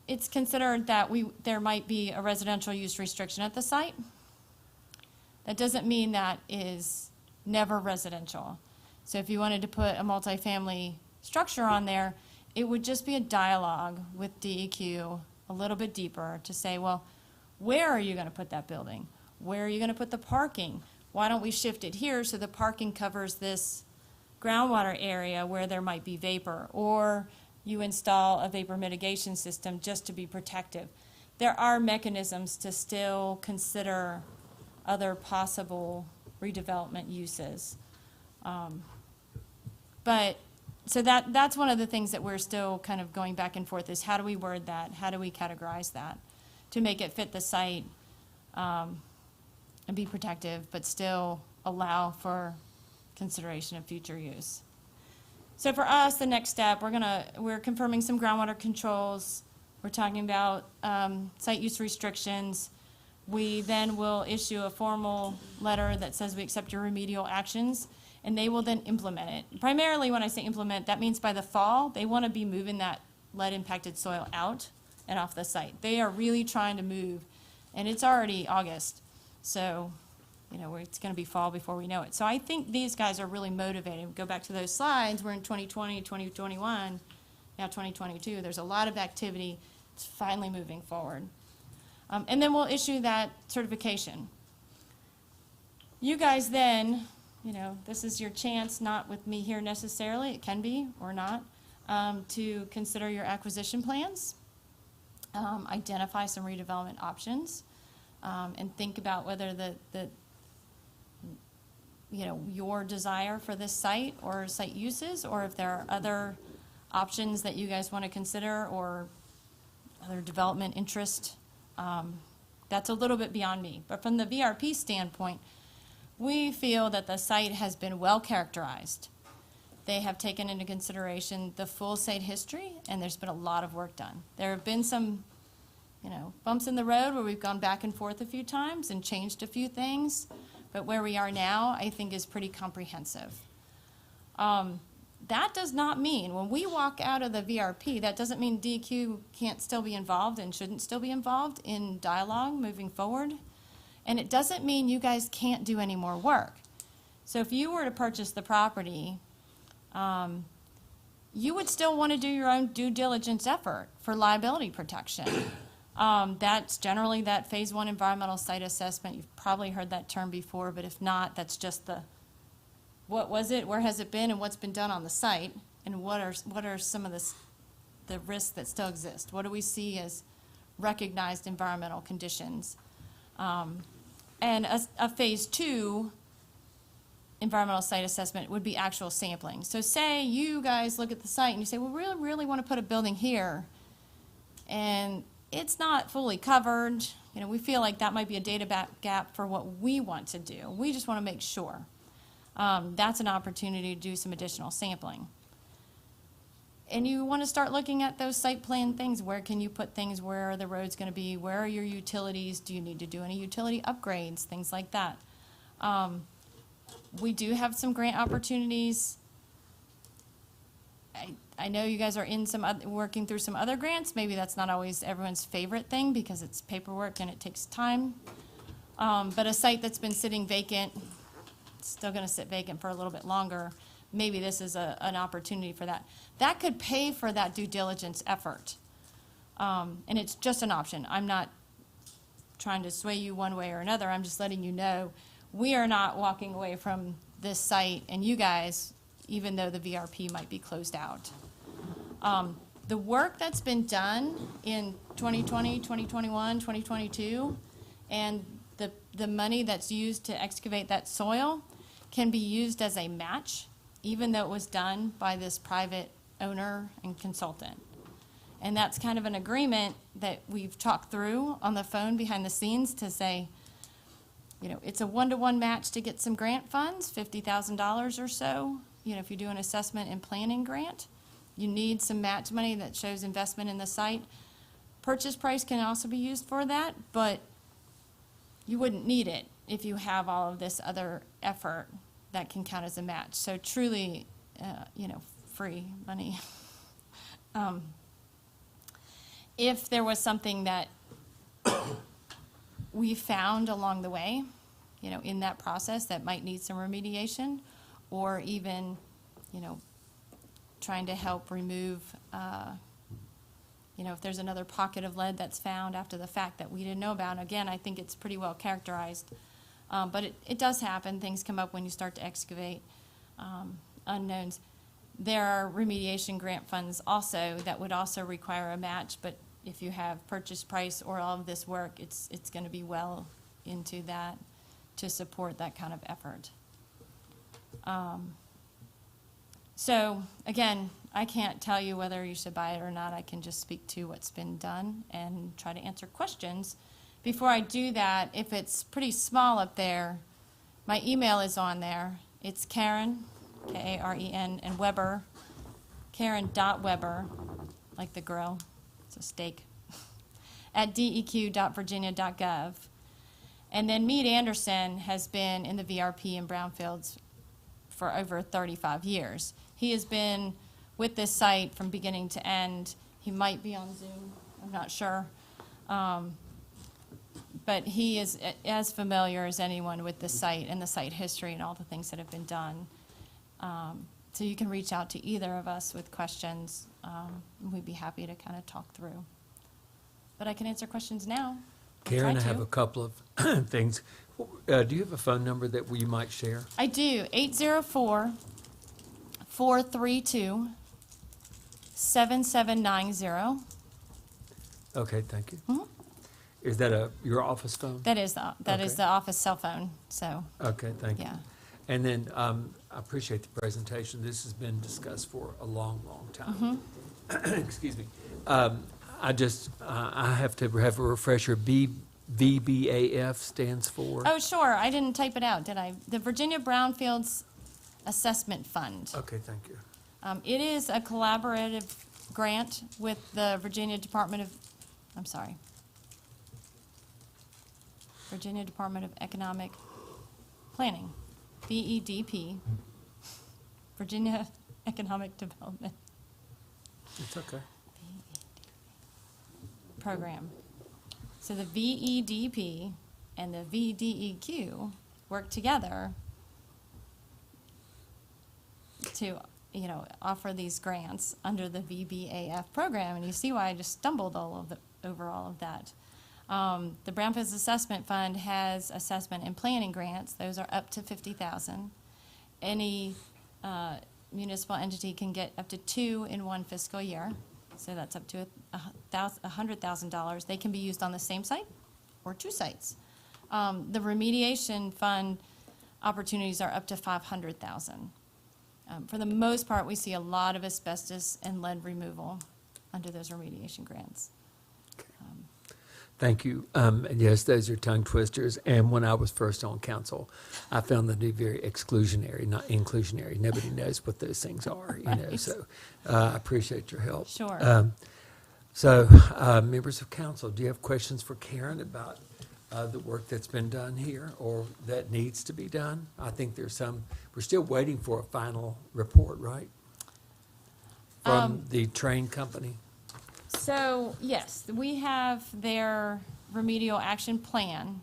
it's considered that there might be a residential use restriction at the site. That doesn't mean that is never residential. So if you wanted to put a multifamily structure on there, it would just be a dialogue with DEQ a little bit deeper to say, well, where are you going to put that building? Where are you going to put the parking? Why don't we shift it here so the parking covers this groundwater area where there might be vapor, or you install a vapor mitigation system just to be protective. there are mechanisms to still consider other possible redevelopment uses. But, so that's one of the things that we're still kind of going back and forth, is how do we word that? How do we categorize that to make it fit the site, and be protective, but still allow for consideration of future use? So for us, the next step, we're confirming some groundwater controls. We're talking about site use restrictions. We then will issue a formal letter that says we accept your remedial actions, and they will then implement it. Primarily, when I say implement, that means by the fall, they want to be moving that lead-impacted soil out and off the site. They are really trying to move, and it's already August, so it's going to be fall before we know it. So I think these guys are really motivated. Go back to those slides. We're in 2020, 2021, now 2022. There's a lot of activity. It's finally moving forward. And then we'll issue that certification. You guys then, this is your chance, not with me here necessarily, it can be or not, to consider your acquisition plans, identify some redevelopment options, and think about whether your desire for this site or site uses, or if there are other options that you guys want to consider, or other development interest. That's a little bit beyond me. But from the VRP standpoint, we feel that the site has been well characterized. They have taken into consideration the full site history, and there's been a lot of work done. There have been some, bumps in the road where we've gone back and forth a few times and changed a few things, but where we are now, I think, is pretty comprehensive. That does not mean, when we walk out of the VRP, that doesn't mean DQ can't still be involved and shouldn't still be involved in dialogue moving forward. And it doesn't mean you guys can't do any more work. So if you were to purchase the property, you would still want to do your own due diligence effort for liability protection. That's generally that phase 1 environmental site assessment. You've probably heard that term before, but if not, that's just what was it, where has it been, and what's been done on the site, and what are some of the risks that still exist? What do we see as recognized environmental conditions? And a phase 2 environmental site assessment would be actual sampling. So say you guys look at the site and you say, well, we really want to put a building here, and it's not fully covered. We feel like that might be a data gap for what we want to do. We just want to make sure. That's an opportunity to do some additional sampling. And you want to start looking at those site plan things. Where can you put things? Where are the roads going to be? Where are your utilities? Do you need to do any utility upgrades? Things like that. We do have some grant opportunities. I know you guys are working through some other grants. Maybe that's not always everyone's favorite thing because it's paperwork and it takes time. But a site that's been sitting vacant, still going to sit vacant for a little bit longer, maybe this is an opportunity for that. That could pay for that due diligence effort. And it's just an option. I'm not trying to sway you one way or another. I'm just letting you know we are not walking away from this site and you guys, even though the VRP might be closed out. The work that's been done in 2020, 2021, 2022, and the money that's used to excavate that soil can be used as a match, even though it was done by this private owner and consultant. And that's kind of an agreement that we've talked through on the phone behind the scenes to say, it's a 1-to-1 match to get some grant funds, $50,000 or so. If you do an assessment and planning grant, you need some match money that shows investment in the site. Purchase price can also be used for that, but you wouldn't need it if you have all of this other effort that can count as a match. So truly, free money. If there was something that we found along the way, in that process that might need some remediation, or even, trying to help remove, if there's another pocket of lead that's found after the fact that we didn't know about. Again, I think it's pretty well characterized. But it does happen. Things come up when you start to excavate unknowns. There are remediation grant funds also that would also require a match, but if you have purchase price or all of this work, it's going to be well into that to support that kind of effort. So again, I can't tell you whether you should buy it or not. I can just speak to what's been done and try to answer questions. Before I do that, if it's pretty small up there, my email is on there. It's Karen, Karen, and Weber, Karen.Weber, like the grill, it's a steak, at deq.virginia.gov. And then Meade Anderson has been in the VRP in Brownfields for over 35 years. He has been with this site from beginning to end. He might be on Zoom, I'm not sure. But he is as familiar as anyone with the site and the site history and all the things that have been done. So you can reach out to either of us with questions. We'd be happy to kind of talk through. But I can answer questions now. Karen, I Try have to. a couple of things. Do you have a phone number that you might share? I do, 804-432-7790. Okay, thank you. Mhm. Is that your office phone? That is the Okay. office cell phone, so, Okay, thank you. yeah. And then I appreciate the presentation. This has been discussed for a long, long time. Excuse me. I have to have a refresher. VBAF stands for? Oh, sure, I didn't type it out, did I? The Virginia Brownfields Assessment Fund. Okay, thank you. It is a collaborative grant with the Virginia Department of Economic Planning, VEDP, Virginia Economic Development It's okay. Program. So the VEDP and the VDEQ work together to, offer these grants under the VBAF program, and you see why I just stumbled over all of that. The Brownfields Assessment Fund has assessment and planning grants. Those are up to $50,000. Any municipal entity can get up to 2 in one fiscal year, so that's up to $100,000. They can be used on the same site or 2 sites. The remediation fund opportunities are up to $500,000. For the most part, we see a lot of asbestos and lead removal under those remediation grants. Thank you. And yes, those are tongue twisters. And when I was first on council, I found them to be very exclusionary, not inclusionary. Nobody knows what those things are, Right. So I appreciate your help. Sure. Members of council, do you have questions for Karen about the work that's been done here or that needs to be done? I think there's some, we're still waiting for a final report, right? From the train company? So, yes, we have their remedial action plan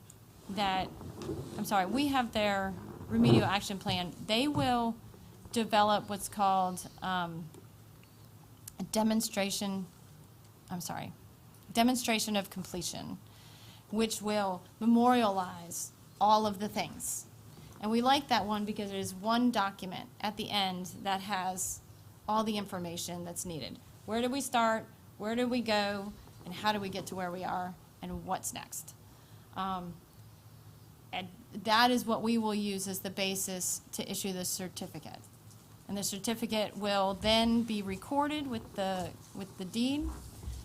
we have their remedial action plan. They will develop what's called a demonstration of completion, which will memorialize all of the things. And we like that one because it is one document at the end that has all the information that's needed. Where did we start? Where did we go? And how do we get to where we are? And what's next? And that is what we will use as the basis to issue the certificate. And the certificate will then be recorded with the deed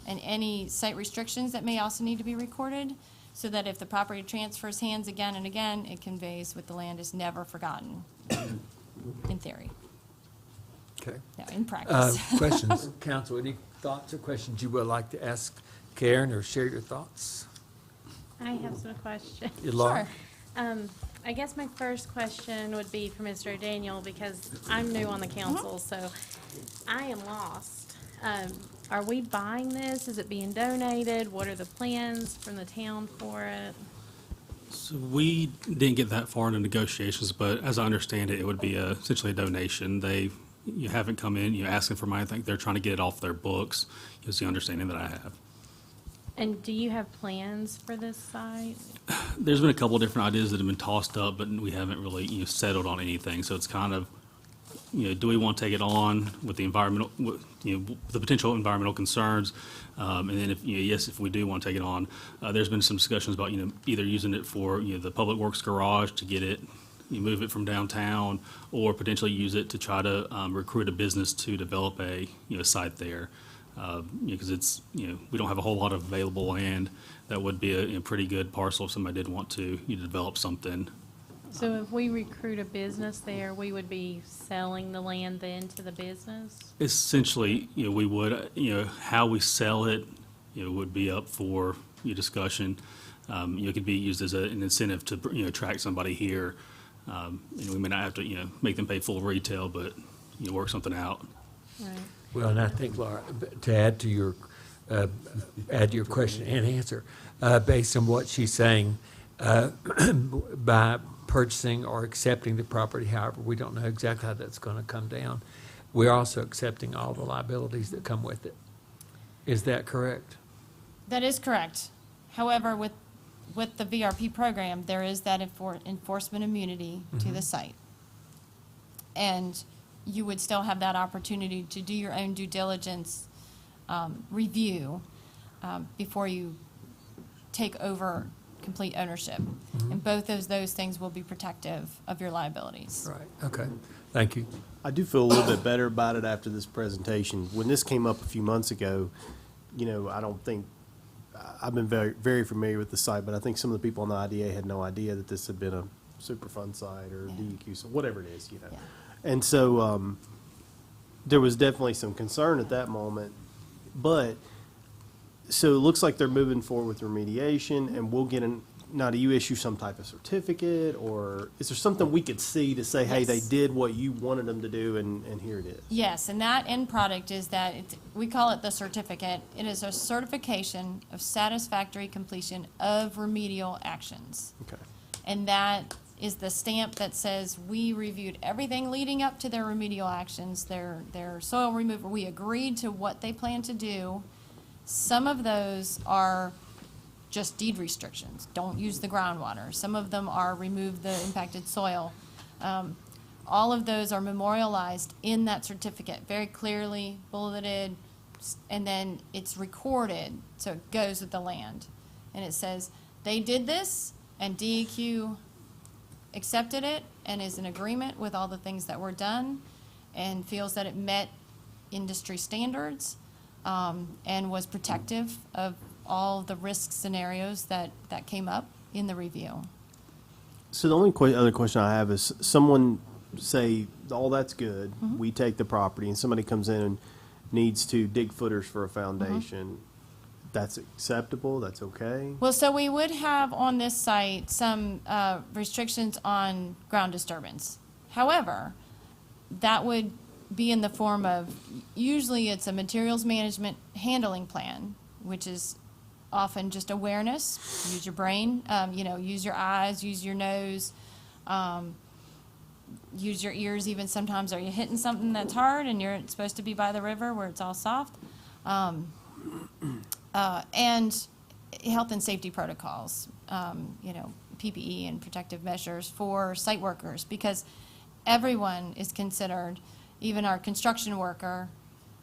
and any site restrictions that may also need to be recorded, so that if the property transfers hands again and again, it conveys what the land is never forgotten, in theory. Okay. No, in practice. Questions, council, any thoughts or questions you would like to ask Karen or share your thoughts? I have some questions. Laura? Sure. I guess my first question would be for Mr. Daniel, because I'm new on the council, so I am lost. Are we buying this? Is it being donated? What are the plans from the town for it? So we didn't get that far into negotiations, but as I understand it, it would be essentially a donation. You haven't come in, asking for money. I think they're trying to get it off their books, is the understanding that I have. And do you have plans for this site? There's been a couple of different ideas that have been tossed up, but we haven't really, settled on anything. So it's kind of do we want to take it on with the environmental, the potential environmental concerns? And then if, yes, if we do want to take it on, there's been some discussions about, either using it for, the Public Works garage to get it, you move it from downtown, or potentially use it to try to recruit a business to develop a, site there. Because it's, we don't have a whole lot of available land. That would be a pretty good parcel if somebody did want to develop something. So if we recruit a business there, we would be selling the land then to the business? Essentially, we would, how we sell it, would be up for your discussion. It could be used as an incentive to, attract somebody here. We may not have to, make them pay full retail, but, work something out. Right. Well, and I think, Laura, to add to your question and answer, based on what she's saying, by purchasing or accepting the property, however, we don't know exactly how that's going to come down. We're also accepting all the liabilities that come with it. Is that correct? That is correct. However, with the VRP program, there is that enforcement immunity to the site. And you would still have that opportunity to do your own due diligence review before you take over complete ownership. And both of those things will be protective of your liabilities. Right, okay. Thank you. I do feel a little bit better about it after this presentation. When this came up a few months ago, I don't think, I've been very, very familiar with the site, but I think some of the people on the IDA had no idea that this had been a Superfund site or DEQ, so whatever it is, Yeah. And so there was definitely some concern at that moment. But, so it looks like they're moving forward with remediation, and we'll get now do you issue some type of certificate, or is there something we could see to say, hey, they Yes. did what you wanted them to do, and here it is? Yes, and that end product is that, we call it the certificate. It is a certification of satisfactory completion of remedial actions. Okay. And that is the stamp that says we reviewed everything leading up to their remedial actions, their soil removal. We agreed to what they plan to do. Some of those are just deed restrictions. Don't use the groundwater. Some of them are remove the impacted soil. All of those are memorialized in that certificate, very clearly bulleted, and then it's recorded, so it goes with the land. And it says, they did this, and DEQ accepted it and is in agreement with all the things that were done and feels that it met industry standards and was protective of all the risk scenarios that came up in the review. So the only other question I have is, someone say, all that's good, we take the property, and somebody comes in and needs to dig footers for a foundation. That's acceptable, that's okay? Well, so we would have on this site some restrictions on ground disturbance. However, that would be in the form of, usually it's a materials management handling plan, which is often just awareness. Use your brain, use your eyes, use your nose, use your ears even sometimes. Are you hitting something that's hard and you're supposed to be by the river where it's all soft? And health and safety protocols, PPE and protective measures for site workers, because everyone is considered, even our construction worker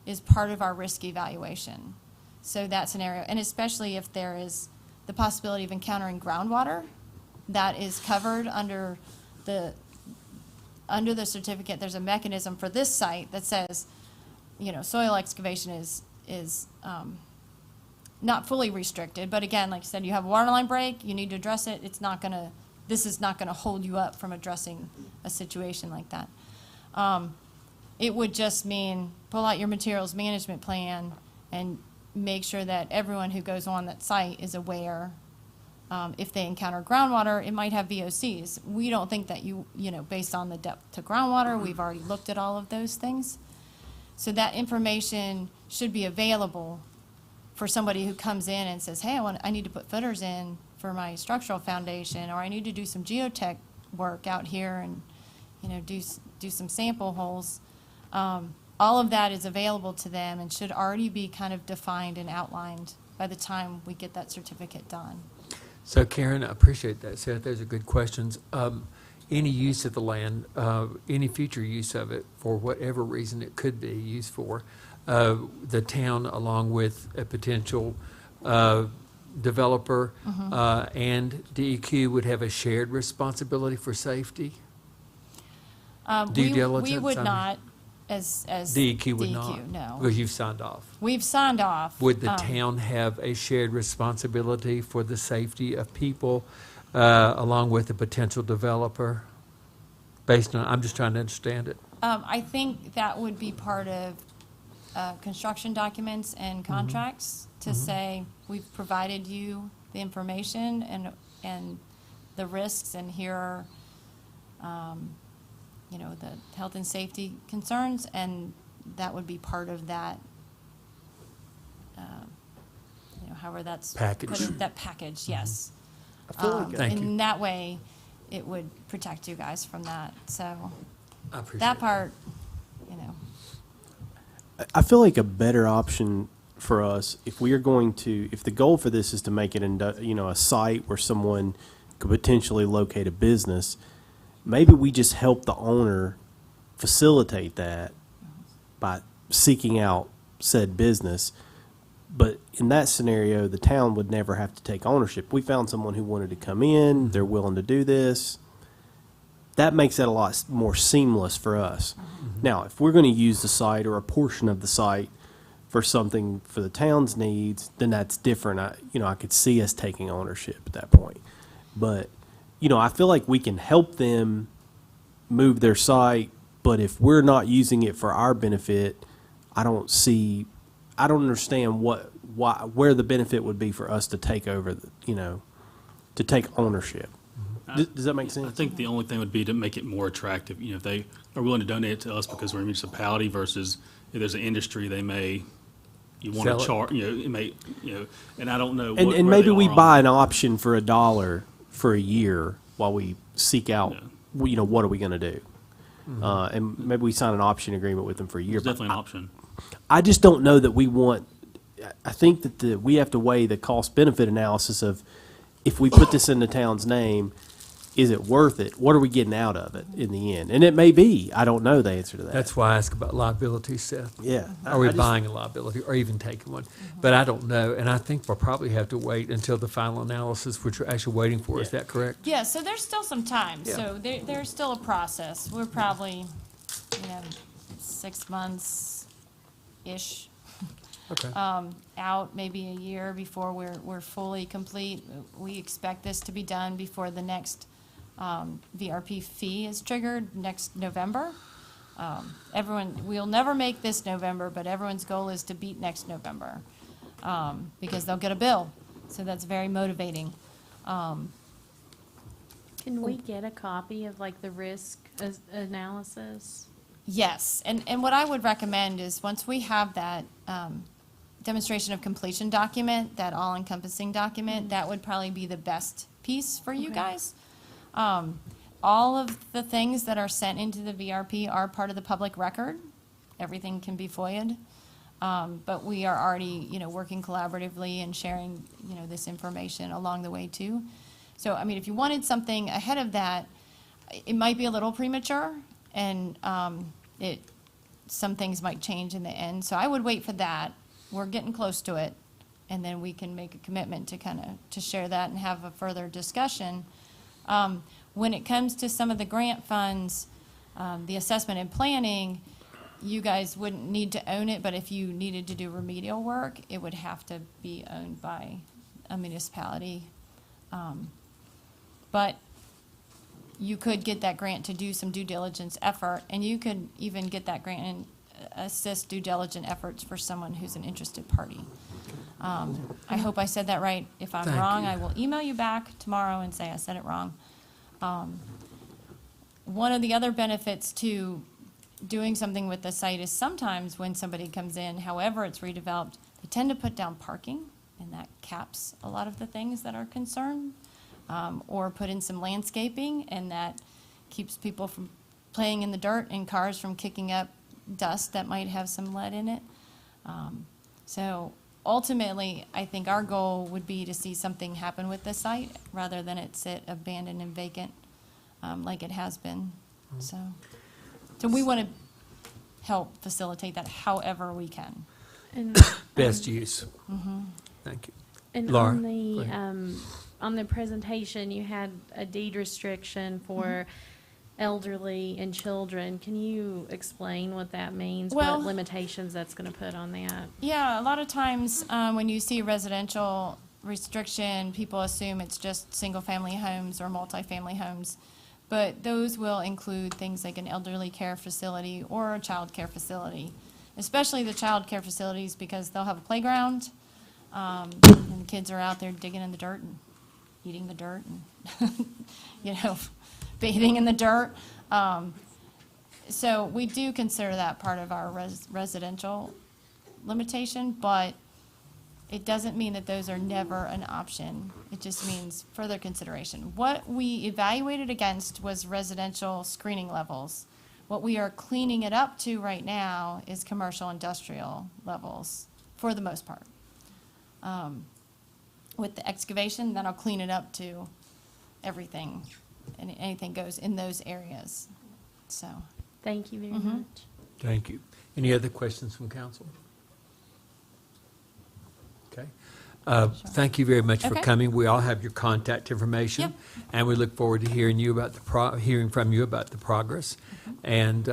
is part of our risk evaluation. So that scenario, and especially if there is the possibility of encountering groundwater, that is covered under the certificate. There's a mechanism for this site that says, soil excavation is not fully restricted, but again, like you said, you have a water line break, you need to address it. This is not gonna hold you up from addressing a situation like that. It would just mean pull out your materials management plan and make sure that everyone who goes on that site is aware. If they encounter groundwater, it might have VOCs. We don't think that based on the depth to groundwater, we've already looked at all of those things. So that information should be available for somebody who comes in and says, hey, I need to put footers in for my structural foundation, or I need to do some geotech work out here and, do some sample holes. All of that is available to them and should already be kind of defined and outlined by the time we get that certificate done. So Karen, I appreciate that, Seth. Those are good questions. any use of the land, any future use of it, for whatever reason it could be used for, the town, along with a potential developer and DEQ, would have a shared responsibility for safety? Due We diligence, would I mean. not, as DEQ would not? no. Because you've signed off. We've signed off. Would the town have a shared responsibility for the safety of people, along with the potential developer? Based on, I'm just trying to understand it. I think that would be part of construction documents and contracts to say, we've provided you the information and the risks, and here are, the health and safety concerns, and that would be part of that, however that's. Package. That package, yes. I feel like, Thank you. In that way, it would protect you guys from that, so. I appreciate That it. part, I feel like a better option for us, if we are going to, if the goal for this is to make it, a site where someone could potentially locate a business, maybe we just help the owner facilitate that by seeking out said business. But in that scenario, the town would never have to take ownership. We found someone who wanted to come in, they're willing to do this. That makes that a lot more seamless for us. Now, if we're going to use the site or a portion of the site for something for the town's needs, then that's different. I could see us taking ownership at that point. But, I feel like we can help them move their site, but if we're not using it for our benefit, I don't understand where the benefit would be for us to take over, to take ownership. Does that make sense? I think the only thing would be to make it more attractive. If they are willing to donate it to us because we're a municipality, versus if there's an industry, they may, you want Sell to it. charge, it may, and I don't know. And where maybe they we are on buy that. an option for $1 for a year while we seek out, what are we going to do? And maybe we sign an option agreement with them for a year. It's definitely an option. I just don't know that we want, I think that we have to weigh the cost-benefit analysis of, if we put this in the town's name, is it worth it? What are we getting out of it in the end? And it may be. I don't know the answer to that. That's why I ask about liability, Seth. Yeah. Are we I just- buying a liability or even taking one? But I don't know, and I think we'll probably have to wait until the final analysis, which we're actually waiting for. Is that correct? yeah, so there's still some time. Yeah. So there's still a process. We're probably, 6 months-ish Okay. out, maybe a year before we're fully complete. We expect this to be done before the next VRP fee is triggered next November. We'll never make this November, but everyone's goal is to beat next November, because they'll get a bill. So that's very motivating. Can we get a copy of like the risk analysis? Yes, and what I would recommend is, once we have that demonstration of completion document, that all-encompassing document, that would probably be the best piece for you Okay. guys. All of the things that are sent into the VRP are part of the public record. Everything can be FOIA'd. But we are already, working collaboratively and sharing, this information along the way too. So, if you wanted something ahead of that, it might be a little premature, and some things might change in the end. So I would wait for that. We're getting close to it, and then we can make a commitment to share that and have a further discussion. When it comes to some of the grant funds, the assessment and planning, you guys wouldn't need to own it, but if you needed to do remedial work, it would have to be owned by a municipality. But you could get that grant to do some due diligence effort, and you could even get that grant and assist due diligence efforts for someone who's an interested party. I hope I said that right. If I'm Thank wrong, you. I will email you back tomorrow and say I said it wrong. One of the other benefits to doing something with the site is, sometimes when somebody comes in, however it's redeveloped, they tend to put down parking, and that caps a lot of the things that are concerned. Or put in some landscaping, and that keeps people from playing in the dirt and cars from kicking up dust that might have some lead in it. So ultimately, I think our goal would be to see something happen with the site rather than it sit abandoned and vacant. like it has been. So we want to help facilitate that however we can. And, Best use. Thank you. and Laura, on go the, ahead. on the presentation, you had a deed restriction for elderly and children. Can you explain what that means? Well- What limitations that's going to put on that? Yeah, a lot of times when you see residential restriction, people assume it's just single-family homes or multifamily homes. But those will include things like an elderly care facility or a child care facility, especially the child care facilities because they'll have a playground, and the kids are out there digging in the dirt and eating the dirt and, bathing in the dirt. So we do consider that part of our residential limitation, but it doesn't mean that those are never an option. It just means further consideration. What we evaluated against was residential screening levels. What we are cleaning it up to right now is commercial industrial levels, for the most part. With the excavation, then I'll clean it up to everything, and anything goes in those areas, so. Thank you very much. Thank you. Any other questions from council? Okay. Thank you very much for Okay. coming. We all have your contact information. Yep. And we look forward to hearing from you about the progress. And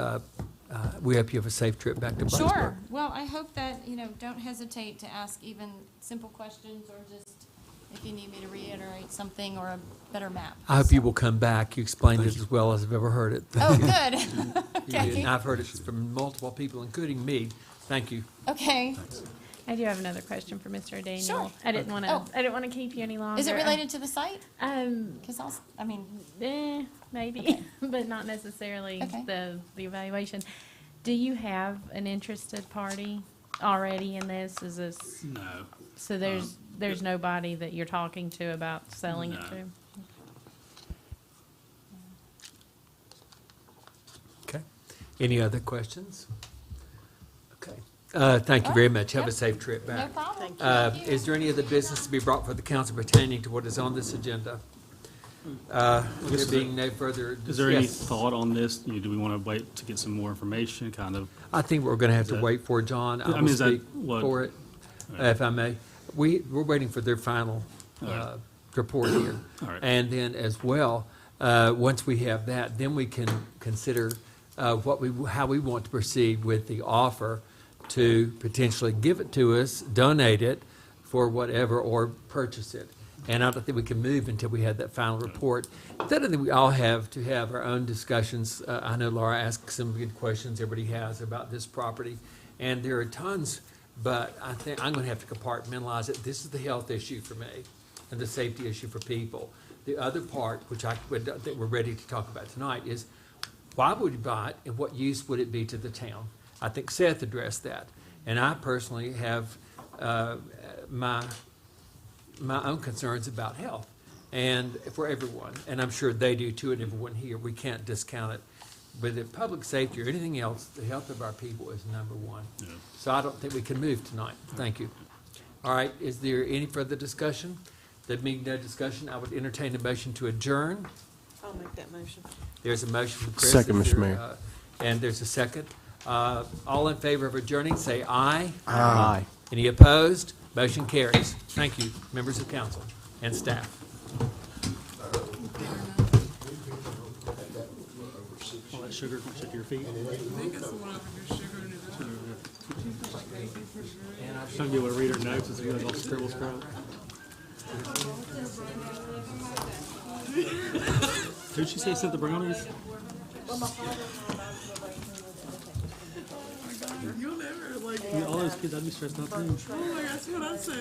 we hope you have a safe trip back to Blacksburg. Sure. Well, I hope that, don't hesitate to ask even simple questions or just if you need me to reiterate something or a better map. I hope you will come back. You explained it as well as I've ever heard it. Oh, good. You did. Okay. And I've heard it from multiple people, including me. Thank you. Okay. I do have another question for Mr. Daniel. Sure. I didn't want to. Oh. I didn't want to keep you any longer. Is it related to the site? Because maybe, Okay. but not necessarily Okay. the evaluation. Do you have an interested party already in this? Is this No. so? There's nobody that you're talking to about selling it No. to. Okay. Any other questions? Okay. Thank you very much. Have a Yep. safe trip No back. problem. Thank you. Is there any other business to be brought for the council pertaining to what is on this agenda? There being no further. Is there any Yes. thought on this? Do we want to wait to get some more information, kind of? I think we're going to have to Is that- wait for John. I I mean, will is that speak what- for it, if I may. We're waiting for their final All right. report here. All right. And then as well, once we have that, then we can consider how we want to proceed with the offer to potentially give it to us, donate it for whatever, or purchase it. And I don't think we can move until we have that final report. Then I think we all have to have our own discussions. I know Laura asked some good questions everybody has about this property, and there are tons, but I think I'm going to have to compartmentalize it. This is the health issue for me and the safety issue for people. The other part, which I think we're ready to talk about tonight, is why would you buy it and what use would it be to the town? I think Seth addressed that. And I personally have my own concerns about health and for everyone. And I'm sure they do too, and everyone here. We can't discount it. But if public safety or anything else, the health of our people is number one. Yeah. So I don't think we can move tonight. Thank you. All right, is there any further discussion? There being no discussion, I would entertain a motion to adjourn. I'll make that motion. There's a motion from Chris. Second, Is Mr. there, Mayor. And there's a second. All in favor of adjourning, say aye. Aye. Any opposed? Motion carries. Thank you, members of council and staff. All that sugar, check your feet. I think it's the one over here sugaring it up. Trying to be able to read her notes as we go all scribble scroll. Who'd she say sent the brownies? You'll never, All those kids, I'd be stressed out too. oh my gosh, what I said.